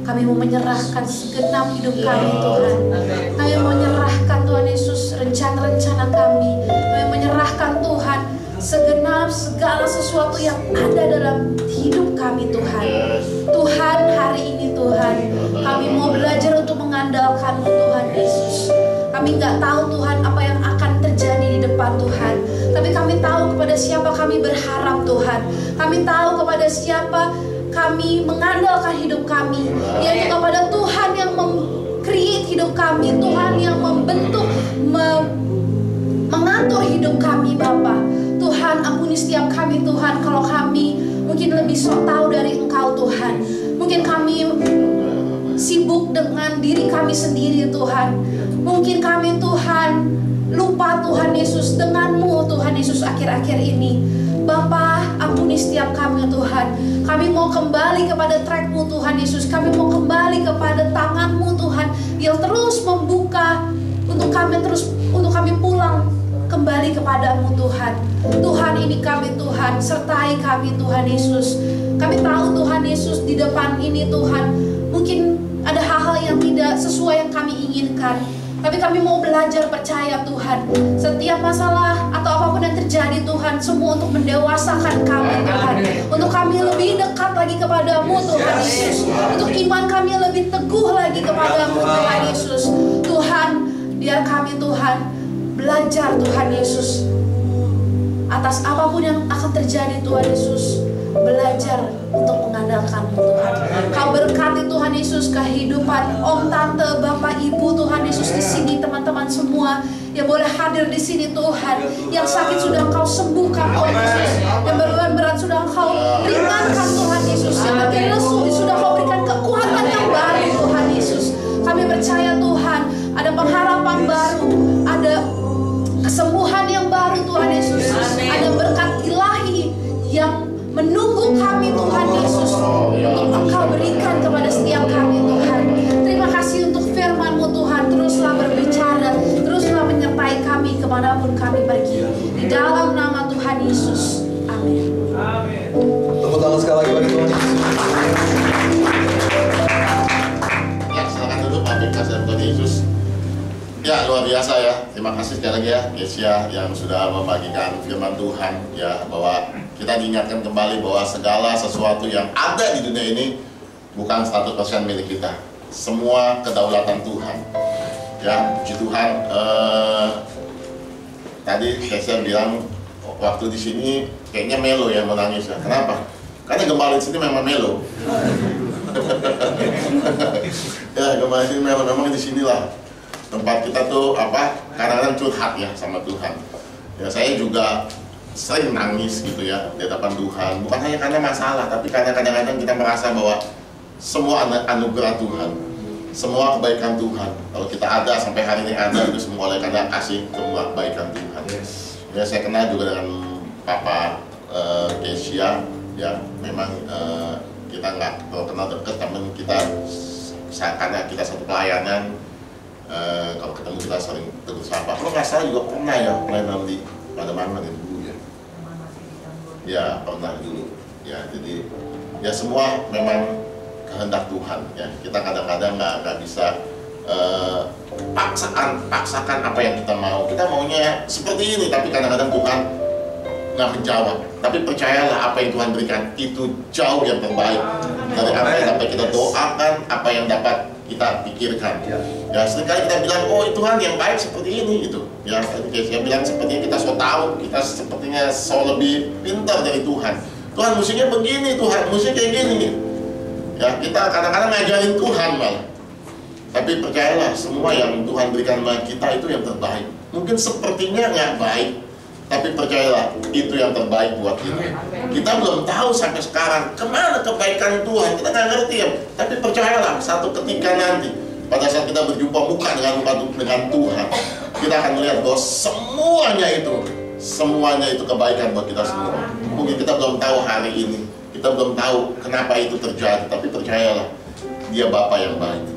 Kami mau menyerahkan segenap hidup kami Tuhan. Kami mau menyerahkan Tuhan Yesus rencana-rencana kami. Kami menyerahkan Tuhan segenap segala sesuatu yang ada dalam hidup kami Tuhan. Tuhan, hari ini Tuhan, kami mau belajar untuk mengandalkan-Mu Tuhan Yesus. Kami nggak tahu Tuhan apa yang akan terjadi di depan Tuhan, tapi kami tahu kepada siapa kami berharap Tuhan. Kami tahu kepada siapa kami mengandalkan hidup kami, yaitu kepada Tuhan yang create hidup kami, Tuhan yang membentuk, mengatur hidup kami Bapa. Tuhan, ampuni setiap kami Tuhan, kalau kami mungkin lebih sok tahu dari Engkau Tuhan. Mungkin kami sibuk dengan diri kami sendiri Tuhan. Mungkin kami Tuhan lupa Tuhan Yesus dengan-Mu Tuhan Yesus akhir-akhir ini. Bapa, ampuni setiap kami Tuhan. Kami mau kembali kepada track-Mu Tuhan Yesus. Kami mau kembali kepada tangan-Mu Tuhan yang terus membuka untuk kami pulang kembali kepadamu Tuhan. Tuhan, ini kami Tuhan, sertai kami Tuhan Yesus. Kami tahu Tuhan Yesus di depan ini Tuhan, mungkin ada hal-hal yang tidak sesuai yang kami inginkan, tapi kami mau belajar percaya Tuhan. Setiap masalah atau apapun yang terjadi Tuhan, semua untuk mendewasakan kami Tuhan, untuk kami lebih dekat lagi kepadamu Tuhan Yesus, untuk iman kami lebih teguh lagi kepadamu Tuhan Yesus. Tuhan, biar kami Tuhan belajar Tuhan Yesus atas apapun yang akan terjadi Tuhan Yesus, belajar untuk mengandalkan-Mu Tuhan. Kau berkati Tuhan Yesus kehidupan Om, Tante, Bapak, Ibu Tuhan Yesus di sini, teman-teman semua yang boleh hadir di sini Tuhan. Yang sakit sudah Engkau sembuhkan Tuhan Yesus, yang beban berat sudah Engkau ringankan Tuhan Yesus, yang bagian lesu sudah Kau berikan kekuatan yang baru Tuhan Yesus. Kami percaya Tuhan, ada pengharapan baru, ada kesembuhan yang baru Tuhan Yesus, ada berkat ilahi yang menunggu kami Tuhan Yesus untuk Engkau berikan kepada setiap kami Tuhan. Terima kasih untuk firman-Mu Tuhan, teruslah berbicara, teruslah menyertai kami kemanapun kami pergi, di dalam nama Tuhan Yesus, amin. Amin. Tepuk tangan sekali lagi bagi Tuhan Yesus. Ya, silakan duduk, Pak Bingkas dan Tuhan Yesus. Ya, luar biasa ya. Terima kasih sekali lagi ya Kesia yang sudah membagikan firman Tuhan ya, bahwa kita diingatkan kembali bahwa segala sesuatu yang ada di dunia ini bukan 100% milik kita. Semua kedaulatan Tuhan. Ya, puji Tuhan. Tadi Kesia bilang waktu di sini kayaknya melo ya, menangis ya. Kenapa? Karena gembala di sini memang melo. Ya, gembala di sini memang di sinilah tempat kita tuh kadang-kadang curhat ya sama Tuhan. Ya, saya juga sering nangis gitu ya di hadapan Tuhan, bukan hanya karena masalah, tapi karena kadang-kadang kita merasa bahwa semua anugerah Tuhan, semua kebaikan Tuhan, kalau kita ada sampai hari ini ada, itu semua oleh karena kasih kebaikan Tuhan. Ya, saya kenal juga dengan Papa Kesia ya, memang kita nggak perlu kenal dekat, teman kita karena kita satu pelayanan. Kalau ketemu kita sering tegur sapa. Kalau nggak salah juga pernah ya pelayanan di mana dulu ya. Ya, pernah dulu. Ya, jadi ya semua memang kehendak Tuhan ya. Kita kadang-kadang nggak bisa paksakan apa yang kita mau. Kita maunya seperti ini, tapi kadang-kadang Tuhan nggak menjawab. Tapi percayalah, apa yang Tuhan berikan itu jauh yang terbaik dari apa yang dapat kita doakan, apa yang dapat kita pikirkan. Ya, seringkali kita bilang, oh Tuhan yang baik seperti ini gitu. Ya, saya bilang sepertinya kita so tahu, kita sepertinya so lebih pintar dari Tuhan. Tuhan musiknya begini, Tuhan musik kayak gini. Ya, kita kadang-kadang ngajarin Tuhan malah. Tapi percayalah, semua yang Tuhan berikan kepada kita itu yang terbaik. Mungkin sepertinya nggak baik, tapi percayalah, itu yang terbaik buat kita. Kita belum tahu sampai sekarang kemana kebaikan Tuhan, kita nggak ngerti ya. Tapi percayalah, satu ketika nanti, pada saat kita berjumpa muka dengan Tuhan, kita akan melihat bahwa semuanya itu kebaikan buat kita semua. Mungkin kita belum tahu hari ini, kita belum tahu kenapa itu terjadi, tapi percayalah, Dia Bapa yang baik.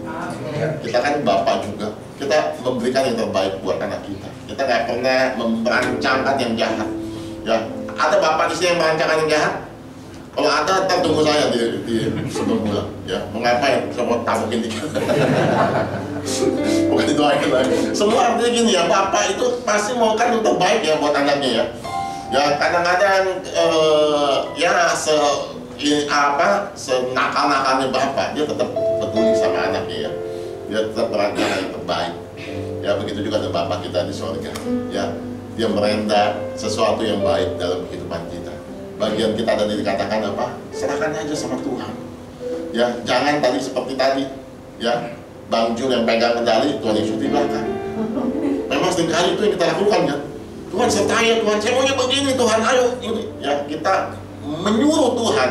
Kita kan Bapa juga, kita memberikan yang terbaik buat anak kita. Kita nggak pernah merancangkan yang jahat. Ya, ada Bapak di sini yang merancangkan yang jahat? Kalau ada, ntar tunggu saya di sebelum pulang. Ya, mau ngapain? Saya mau tabukin dikit. Bukan didoain lagi. Semua artinya gini ya, Bapak itu pasti mau kan yang terbaik ya buat anaknya ya. Ya kadang-kadang ya senakal-nakalnya bapak, dia tetap peduli sama anaknya ya. Dia tetap merancang yang terbaik. Ya begitu juga dengan bapak kita di surga. Ya, dia merenda sesuatu yang baik dalam kehidupan kita. Bagian kita tadi dikatakan apa? Serahkan aja sama Tuhan. Ya, jangan tadi seperti tadi. Ya, Bang Jul yang pegang kendali, Tuhan Yesus di belakang. Memang seringkali itu yang kita lakukan kan. Tuhan sertai ya Tuhan, saya maunya begini Tuhan, ayo ini. Ya, kita menyuruh Tuhan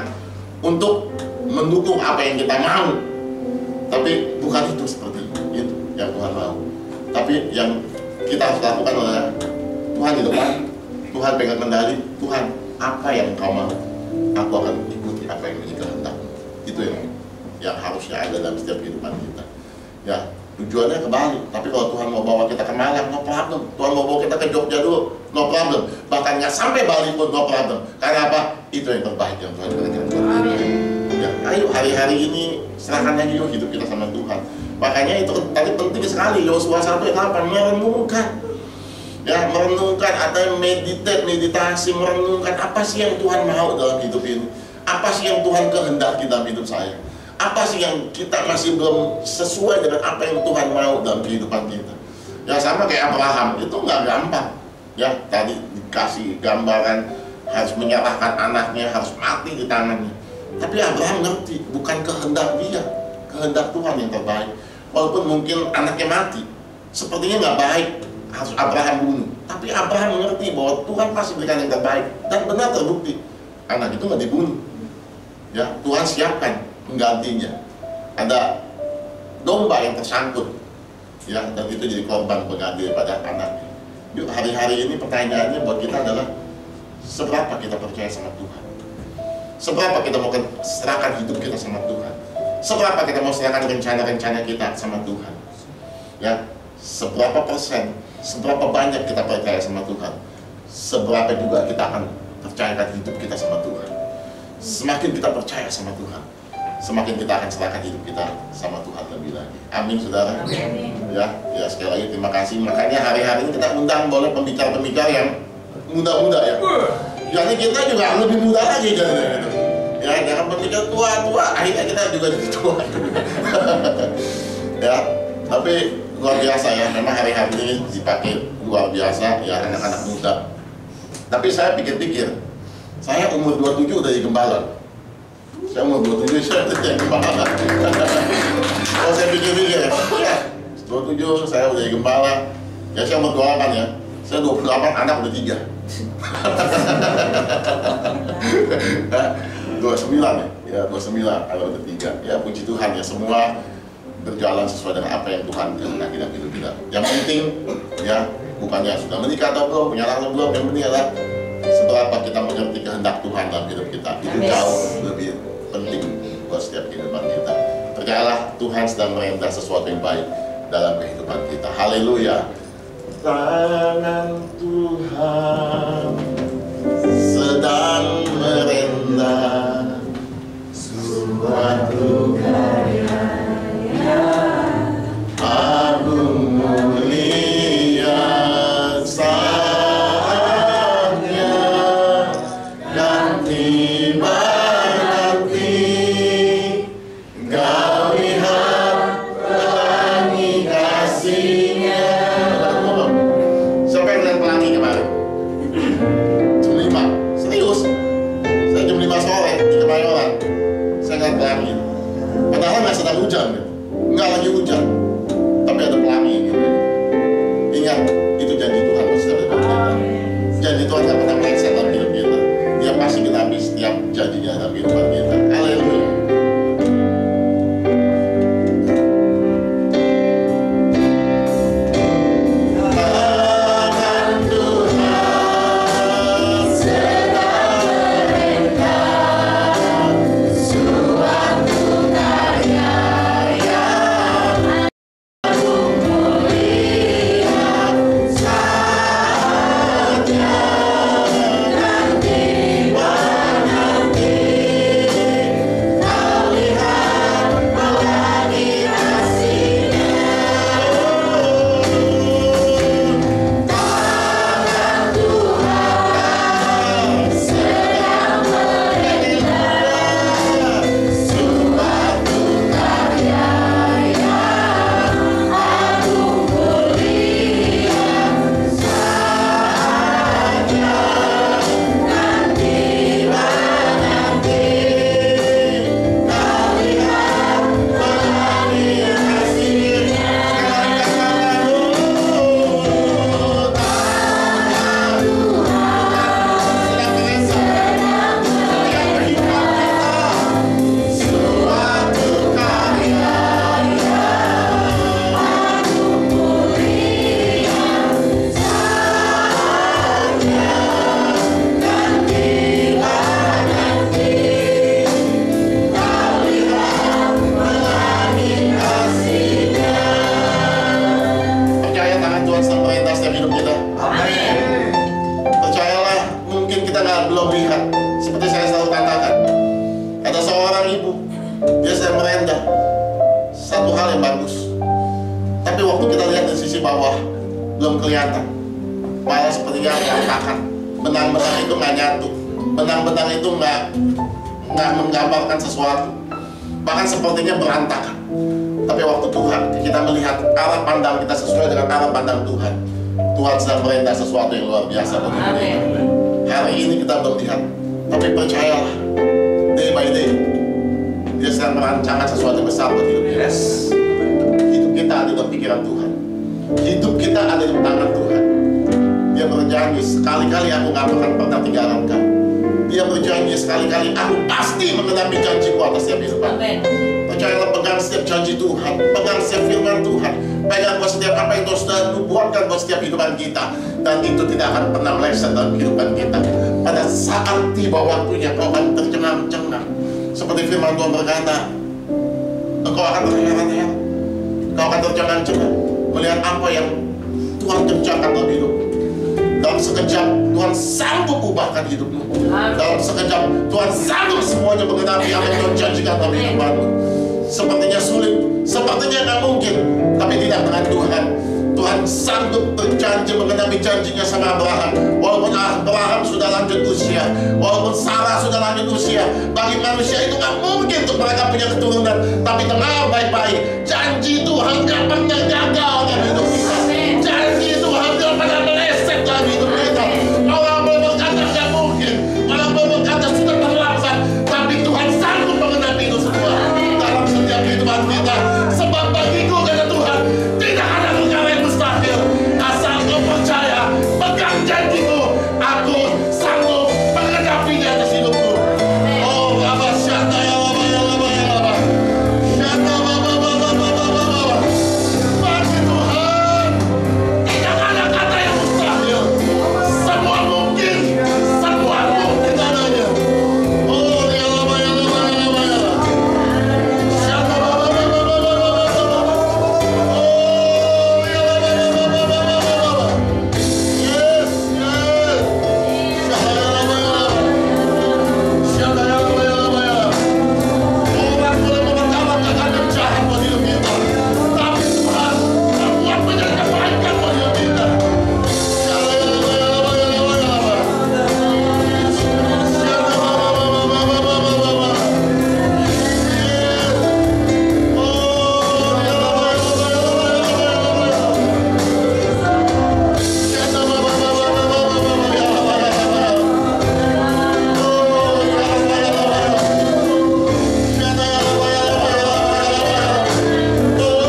untuk mendukung apa yang kita mau. Tapi bukan itu seperti itu yang Tuhan mau. Tapi yang kita harus lakukan adalah Tuhan di depan, Tuhan pegang kendali, Tuhan apa yang Engkau mau, aku akan ikuti apa yang menjadi kehendak-Mu. Itu yang harusnya ada dalam setiap kehidupan kita. Ya, tujuannya ke Bali, tapi kalau Tuhan mau bawa kita ke Malang, no problem. Tuhan mau bawa kita ke Jogja dulu, no problem. Bahkan nggak sampai Bali pun no problem. Karena apa? Itu yang terbaik yang Tuhan berikan buat kita. Ya, ayo hari-hari ini serahkan aja yuk hidup kita sama Tuhan. Makanya itu tadi penting sekali, Yosua 1:8 merenungkan. Ya, merenungkan atau meditasi, merenungkan apa sih yang Tuhan mau dalam hidup ini. Apa sih yang Tuhan kehendaki dalam hidup saya. Apa sih yang kita masih belum sesuai dengan apa yang Tuhan mau dalam kehidupan kita. Ya sama kayak Abraham, itu nggak gampang. Ya, tadi dikasih gambaran harus menyerahkan anaknya, harus mati di tangannya. Tapi Abraham ngerti, bukan kehendak dia, kehendak Tuhan yang terbaik. Walaupun mungkin anaknya mati, sepertinya nggak baik, harus Abraham bunuh. Tapi Abraham mengerti bahwa Tuhan pasti berikan yang terbaik. Dan benar terbukti, anak itu nggak dibunuh. Ya, Tuhan siapkan penggantinya. Ada domba yang tersangkut, ya, dan itu jadi korban pengganti daripada anaknya. Yuk, hari-hari ini pertanyaannya buat kita adalah seberapa kita percaya sama Tuhan? Seberapa kita mau serahkan hidup kita sama Tuhan? Seberapa kita mau serahkan rencana-rencana kita sama Tuhan? Ya, seberapa persen, seberapa banyak kita percaya sama Tuhan? Seberapa juga kita akan percayakan hidup kita sama Tuhan? Semakin kita percaya sama Tuhan, semakin kita akan serahkan hidup kita sama Tuhan lebih lagi. Amin, saudara. Ya, sekali lagi terima kasih. Makanya hari-hari ini kita undang boleh pembicara-pembicara yang muda-muda ya. Jadi kita juga lebih muda lagi jadinya gitu. Ya, jangan berpikir tua-tua, akhirnya kita juga jadi tua. Ya, tapi luar biasa ya, memang hari-hari ini dipakai luar biasa ya, anak-anak muda. Tapi saya pikir-pikir, saya umur 27 udah jadi gembala. Saya umur 27 saya udah jadi gembala. Kalau saya pikir-pikir ya, 27 saya udah jadi gembala. Ya saya umur 28 ya, saya 28 anak udah 3. 29 ya, 29 kalau udah 3. Ya puji Tuhan ya, semua berjalan sesuai dengan apa yang Tuhan kehendaki dalam hidup kita. Yang penting ya, bukannya sudah menikah atau belum, punya anak atau belum, yang penting adalah seberapa kita mengerti kehendak Tuhan dalam hidup kita. Itu jauh lebih penting buat setiap kehidupan kita. Percayalah, Tuhan sedang merintah sesuatu yang baik dalam kehidupan kita. Haleluya. Tangan Tuhan sedang merintah suatu karya agung mulia, saatnya dan tiba nanti Engkau lihat pelangi kasih-Nya. Siapa yang lihat pelangi kemarin? Jam 5, serius. Saya jam 5 sore di Kemayoran, saya ngeliat pelangi. Padahal nggak sedang hujan gitu. Nggak lagi hujan, tapi ada pelangi gitu. Ingat, itu janji Tuhan setiap hidup kita. Janji Tuhan nggak pernah meleset dalam hidup kita. Dia pasti genapi setiap janjinya dalam kehidupan kita. Haleluya. belum kelihatan. Malah sepertinya berantakan. Benang-benang itu nggak nyatu. Benang-benang itu nggak menggambarkan sesuatu. Bahkan sepertinya berantakan. Tapi waktu Tuhan, kita melihat arah pandang kita sesuai dengan arah pandang Tuhan. Tuhan sedang merintah sesuatu yang luar biasa bagi kita. Hari ini kita belum lihat, tapi percayalah, day by day, Dia sedang merancangkan sesuatu yang besar buat hidup kita. Hidup kita ada dalam pikiran Tuhan. Hidup kita ada di tangan Tuhan. Dia berjanji, sekali-kali aku gak akan pernah tinggalkan kamu. Dia berjanji, sekali-kali aku pasti mengenapi janjiku atas setiap hidupan. Percayalah, pegang setiap janji Tuhan, pegang setiap firman Tuhan, pegang buat setiap apa yang Tuhan sudah buatkan buat setiap kehidupan kita, dan itu tidak akan pernah meleset dalam kehidupan kita. Pada saat tiba waktunya, kau akan tercengang-cengang. Seperti firman Tuhan berkata, engkau akan terheran-heran, kau akan tercengang-cengang melihat apa yang Tuhan kerjakan dalam hidupmu. Dalam sekejap Tuhan sanggup ubahkan hidupmu. Dalam sekejap Tuhan sanggup semuanya mengenapi apa yang Tuhan janjikan dalam hidupmu. Sepertinya sulit, sepertinya tidak mungkin, tapi tidak dengan Tuhan. Tuhan sanggup berjanji mengenapi janjinya sama Abraham. Walaupun Abraham sudah lanjut usia, walaupun Sarah sudah lanjut usia, bagi manusia itu gak mungkin untuk mereka punya keturunan. Tapi dengar baik-baik, janji Tuhan gak pernah gagal dalam hidup kita. Janji Tuhan gak pernah meleset dalam hidup kita. Orang boleh berkata gak mungkin, orang boleh berkata sudah terlambat, tapi Tuhan sanggup mengenapi itu semua dalam setiap kehidupan kita. Sebab bagiku, kata Tuhan, tidak ada perkara yang mustahil. Asal kau percaya, pegang janjiku, aku sanggup mengenapinya atas hidupku. Oh, Baba Syata ya Baba ya Baba ya Baba. Syata Baba Baba Baba Baba. Bagi Tuhan, tidak ada kata yang mustahil. Semua mungkin adanya. Oh, ya Baba ya Baba ya Baba ya. Syata Baba Baba Baba Baba. Oh, ya Baba ya Baba Baba Baba. Yes, yes. Syata ya Baba ya Baba. Syata ya Baba ya Baba ya. Orang boleh menertawakan yang jahat buat hidup kita, tapi Tuhan membuat menjadi kebaikan buat hidup kita. Syata ya Baba ya Baba ya Baba ya Baba. Syata Baba Baba Baba Baba Baba. Yes. Oh, ya Baba ya Baba ya Baba ya Baba ya Baba ya. Syata Baba Baba Baba Baba ya Baba ya Baba ya. Oh, ya Baba ya Baba ya. Syata ya Baba ya Baba ya Baba ya Baba ya. Oh,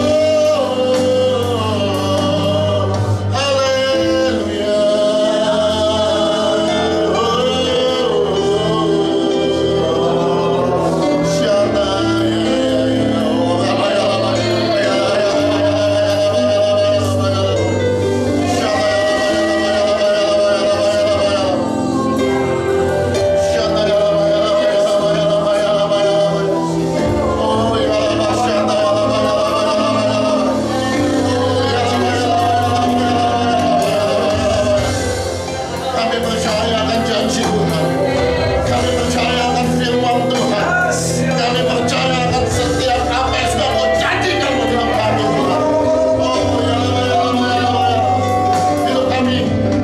haleluya. Syata ya Baba ya Baba ya Kami percaya akan janji Tuhan. Kami percaya akan firman Tuhan. Kami percaya akan setiap apa yang sudah Kau janjikan buat hidup kami, Tuhan. Oh, ya Allah. Hidup kami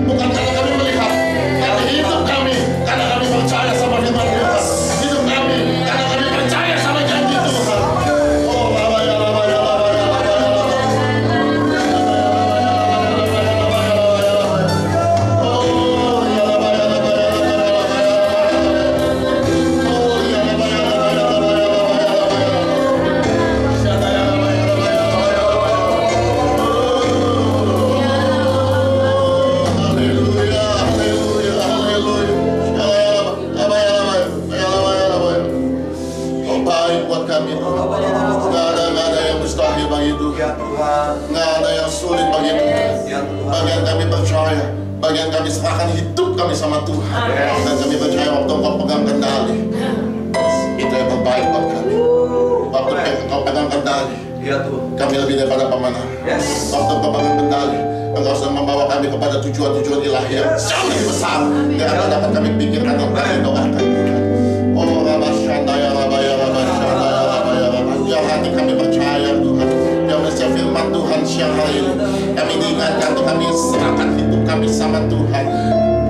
bukan karena kami melihat, tapi hidup kami karena kami percaya sama firman Tuhan. Hidup kami karena kami percaya sama janji Tuhan. Oh, Baba ya Baba ya Baba ya Baba ya Baba. Oh, ya Baba ya Baba ya Baba ya Baba ya Baba. Oh, ya Baba ya Baba ya Baba ya Baba ya Baba. Syata ya Baba ya Baba ya Baba ya Baba. Haleluya, haleluya, haleluya. Baba ya Baba ya Baba ya Baba ya. Kau baik buat kami. Nggak ada yang mustahil bagi Tuhan. Ya Tuhan, Nggak ada yang sulit bagi Tuhan. ya Tuhan. Bagian kami percaya, bagian kami serahkan hidup kami sama Tuhan. Dan kami percaya waktu Kau pegang kendali, itu yang terbaik buat kami. Waktu Kau pegang kendali, Ya Tuhan. kami lebih daripada pemenang. Yes. Waktu Kau pegang kendali, Engkau sedang membawa kami kepada tujuan-tujuan ilahi yang jauh lebih besar yang akan dapat kami pikirkan dan kami doakan Tuhan. Oh, Rabba Syanda ya Rabba ya Rabba Syanda ya Rabba ya Rabba. Yang hati kami percaya Tuhan, yang setiap firman Tuhan Tuhan siang hari ini. Kami diingatkan untuk kami serahkan hidup kami sama Tuhan.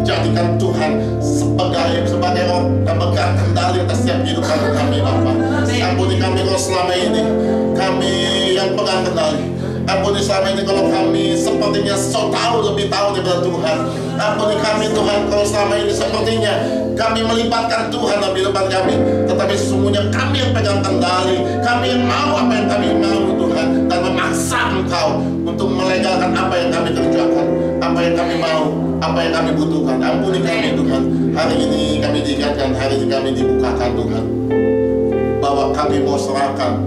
Jadikan Tuhan sebagai orang pemegang kendali atas setiap kehidupan kami, Bapa. Ampuni kami kalau selama ini kami yang pegang kendali. Ampuni selama ini kalau kami sepertinya lebih tahu daripada Tuhan. Ampuni kami Tuhan kalau selama ini sepertinya kami melibatkan Tuhan dalam kehidupan kami, tetapi sesungguhnya kami yang pegang kendali. Kami yang mau apa yang kami mau Tuhan, dan memaksa Engkau untuk melegalkan apa yang kami kerjakan, apa yang kami mau, apa yang kami butuhkan. Ampuni kami Tuhan. Hari ini kami diingatkan, hari ini kami dibukakan Tuhan, bahwa kami mau serahkan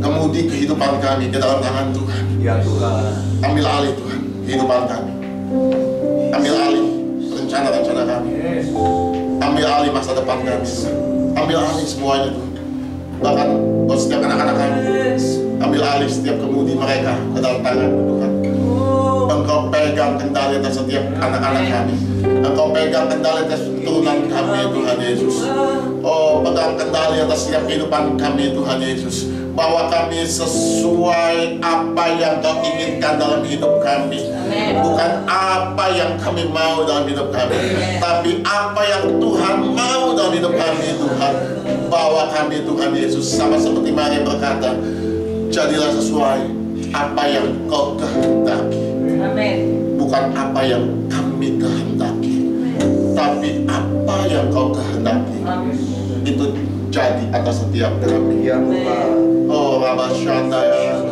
kemudi kehidupan kami ke dalam tangan Tuhan. Ya Tuhan. Ambil alih Tuhan kehidupan kami. Ambil alih rencana-rencana kami. Ambil alih masa depan kami. Ambil alih semuanya Tuhan. Bahkan buat setiap anak-anak kami, ambil alih setiap kemudi mereka ke dalam tangan Tuhan. Engkau pegang kendali atas setiap anak-anak kami. Engkau pegang kendali atas turunan kami Tuhan Yesus. Oh, pegang kendali atas setiap kehidupan kami Tuhan Yesus. Bahwa kami sesuai apa yang Kau inginkan dalam hidup kami. Bukan apa yang kami mau dalam hidup kami, tapi apa yang Tuhan mau dalam hidup kami Tuhan. Bawa kami Tuhan Yesus, sama seperti Maria berkata, jadilah sesuai apa yang Kau kehendaki. Bukan apa yang kami kehendaki, tapi apa yang Kau kehendaki. Itu jadi atas setiap kami. Ya Tuhan. Oh Rabba Shanda ya.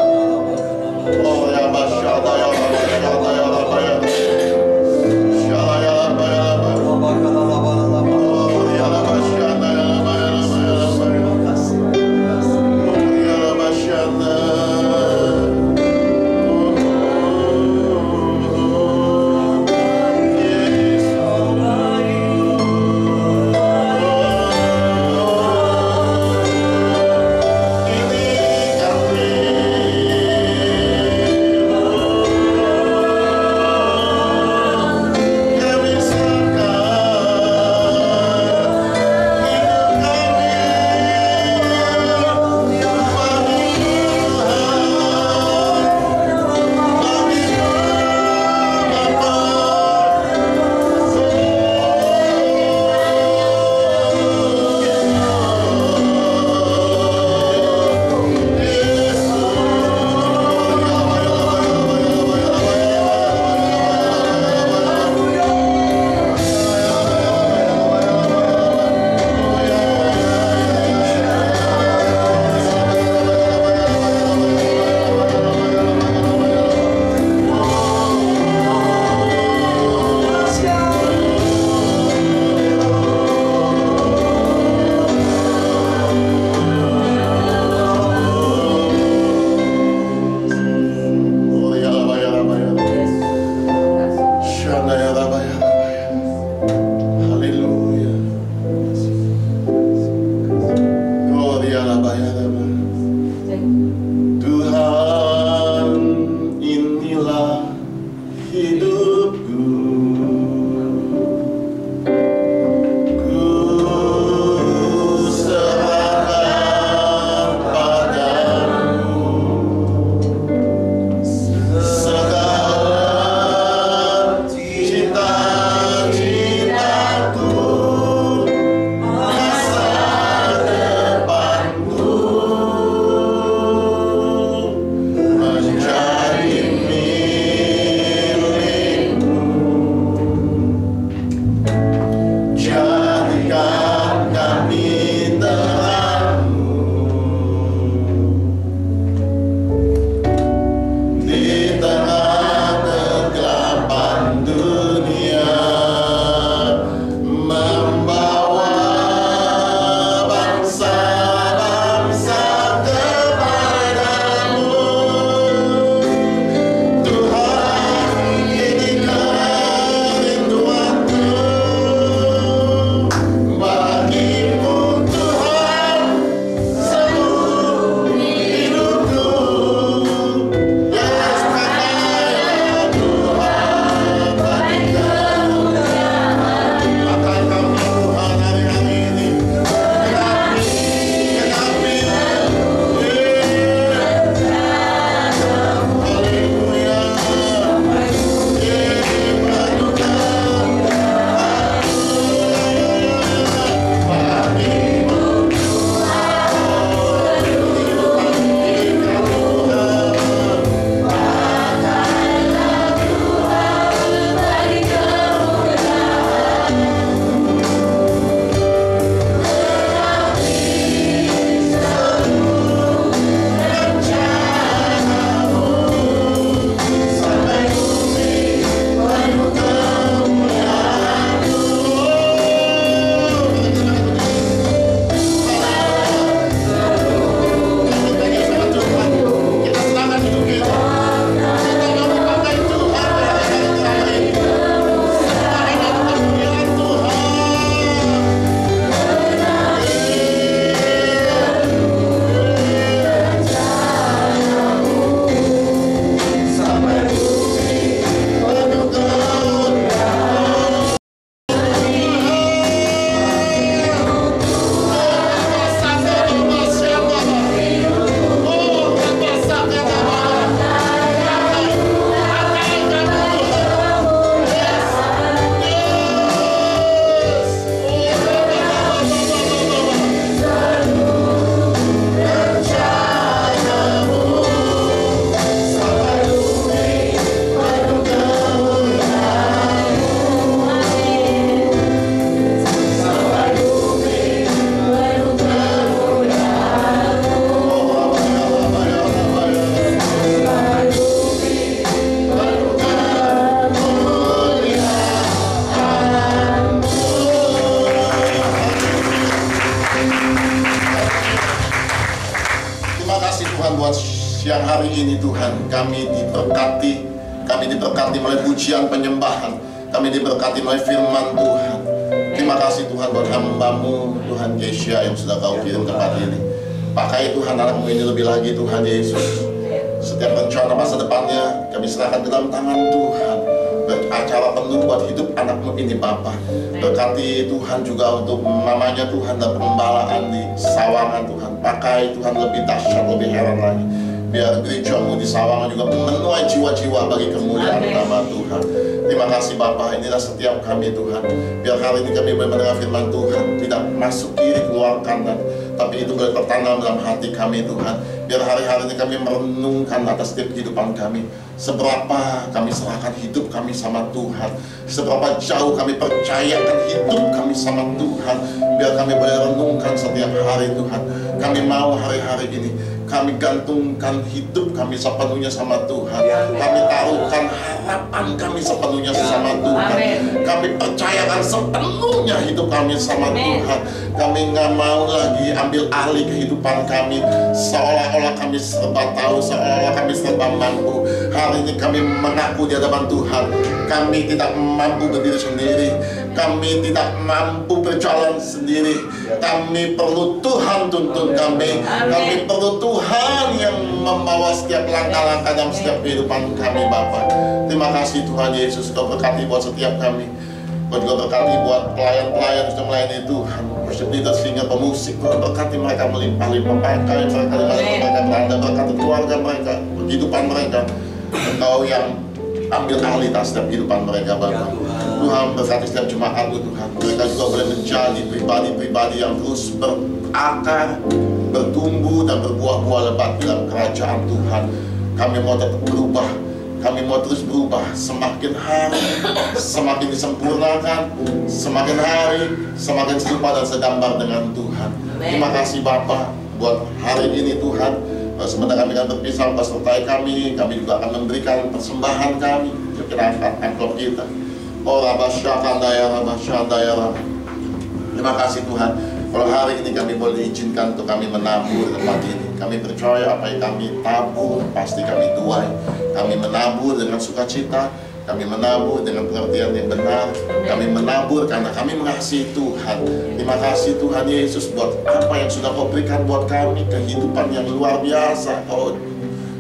Oh Rabba Shanda ya. Rabba Shanda ya. Rabba ya. Shala ya. Rabba ya. Rabba. Oh ya Rabba Shanda ya. Rabba ya. Rabba ya. Rabba ya. Oh ya Rabba Shanda. siang hari ini Tuhan, kami diberkati melalui pujian penyembahan, kami diberkati melalui firman Tuhan. Terima kasih Tuhan buat hamba-Mu Tuhan Keisha yang sudah Kau kirim tempat ini. Pakai Tuhan anak-Mu ini lebih lagi Tuhan Yesus. Setiap rencana masa depannya kami serahkan ke dalam tangan Tuhan. Beracara penuh buat hidup anak-Mu ini Bapa. Berkati Tuhan juga untuk mamanya Tuhan dan pengembalaan di Sawangan Tuhan. Pakai Tuhan lebih dahsyat, lebih heran lagi. Biar gereja-Mu di Sawangan juga menuai jiwa-jiwa bagi kemuliaan nama Tuhan. Terima kasih Bapa, inilah setiap kami Tuhan. Biar hari ini kami boleh mendengar firman Tuhan, tidak masuk kiri keluar kanan, tapi itu boleh tertanam dalam hati kami Tuhan. Biar hari-hari ini kami merenungkan atas setiap kehidupan kami. Seberapa kami serahkan hidup kami sama Tuhan, seberapa jauh kami percayakan hidup kami sama Tuhan. Biar kami boleh renungkan setiap hari Tuhan. Kami mau hari-hari ini kami gantungkan hidup kami sepenuhnya sama Tuhan. Kami taruhkan harapan kami sepenuhnya sama Tuhan. Kami percayakan sepenuhnya hidup kami sama Tuhan. Kami nggak mau lagi ambil alih kehidupan kami seolah-olah kami serba tahu, seolah-olah kami serba mampu. Hari ini kami mengaku di hadapan Tuhan, kami tidak mampu berdiri sendiri, kami tidak mampu berjalan sendiri. Kami perlu Tuhan tuntun kami. Kami perlu Tuhan yang membawa setiap langkah-langkah dalam setiap kehidupan kami Bapa. Terima kasih Tuhan Yesus, Kau berkati buat setiap kami. Kau juga berkati buat pelayan-pelayan yang sudah melayani Tuhan, worship leader, singer, pemusik. Kau berkati mereka melimpah-limpah, pakai mereka di mana mereka berada, berkati keluarga mereka, kehidupan mereka. Engkau yang ambil alih atas setiap kehidupan mereka Bapa. Tuhan berkati setiap jemaat-Mu Tuhan. Mereka juga boleh menjadi pribadi-pribadi yang terus berakar, bertumbuh dan berbuah-buah lebat dalam kerajaan Tuhan. Kami mau tetap berubah, kami mau terus berubah. Semakin hari semakin disempurnakan, semakin hari semakin serupa dan segambar dengan Tuhan. Terima kasih Bapa buat hari ini Tuhan. Sementara kami akan berpisah, sertai kami juga akan memberikan persembahan kami. Kita angkat amplop kita. Oh Rabasyakandaya. Terima kasih Tuhan. Kalau hari ini kami boleh diizinkan untuk kami menabur tempat ini. Kami percaya apa yang kami tabur pasti kami tuai. Kami menabur dengan sukacita, kami menabur dengan pengertian yang benar, kami menabur karena kami mengasihi Tuhan. Terima kasih Tuhan Yesus buat apa yang sudah Kau berikan buat kami, kehidupan yang luar biasa Kau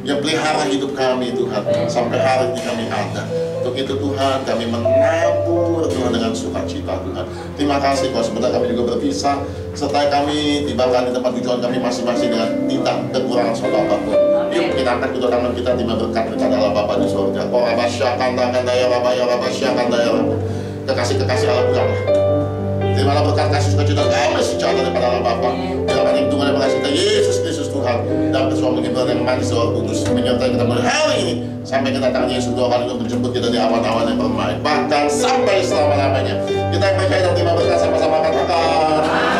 yang pelihara hidup kami Tuhan sampai hari ini kami ada. Untuk itu Tuhan kami menabur Tuhan dengan sukacita Tuhan. Terima kasih kalau sebentar kami juga berpisah, serta kami tibakan di tempat tujuan kami masing-masing dengan tidak kekurangan suatu apapun. Yuk kita angkat kedua tangan kita, terima berkat kepada Allah Bapa di surga. Oh Rabasyakandaya Rabasyakandaya. Kekasih-kekasih Allah pulanglah. Terimalah berkat kasih sukacita damai sejahtera daripada Allah Bapa. Dalam hitungan dan kasih Yesus Kristus Tuhan dan bersama mengibar yang manis Roh Kudus menyertai kita mulai hari ini sampai kedatangan Yesus dua kali untuk menjemput kita di awan-awan yang bermain, bahkan sampai selama-lamanya. Kita percaya dan terima berkat sama-sama katakan.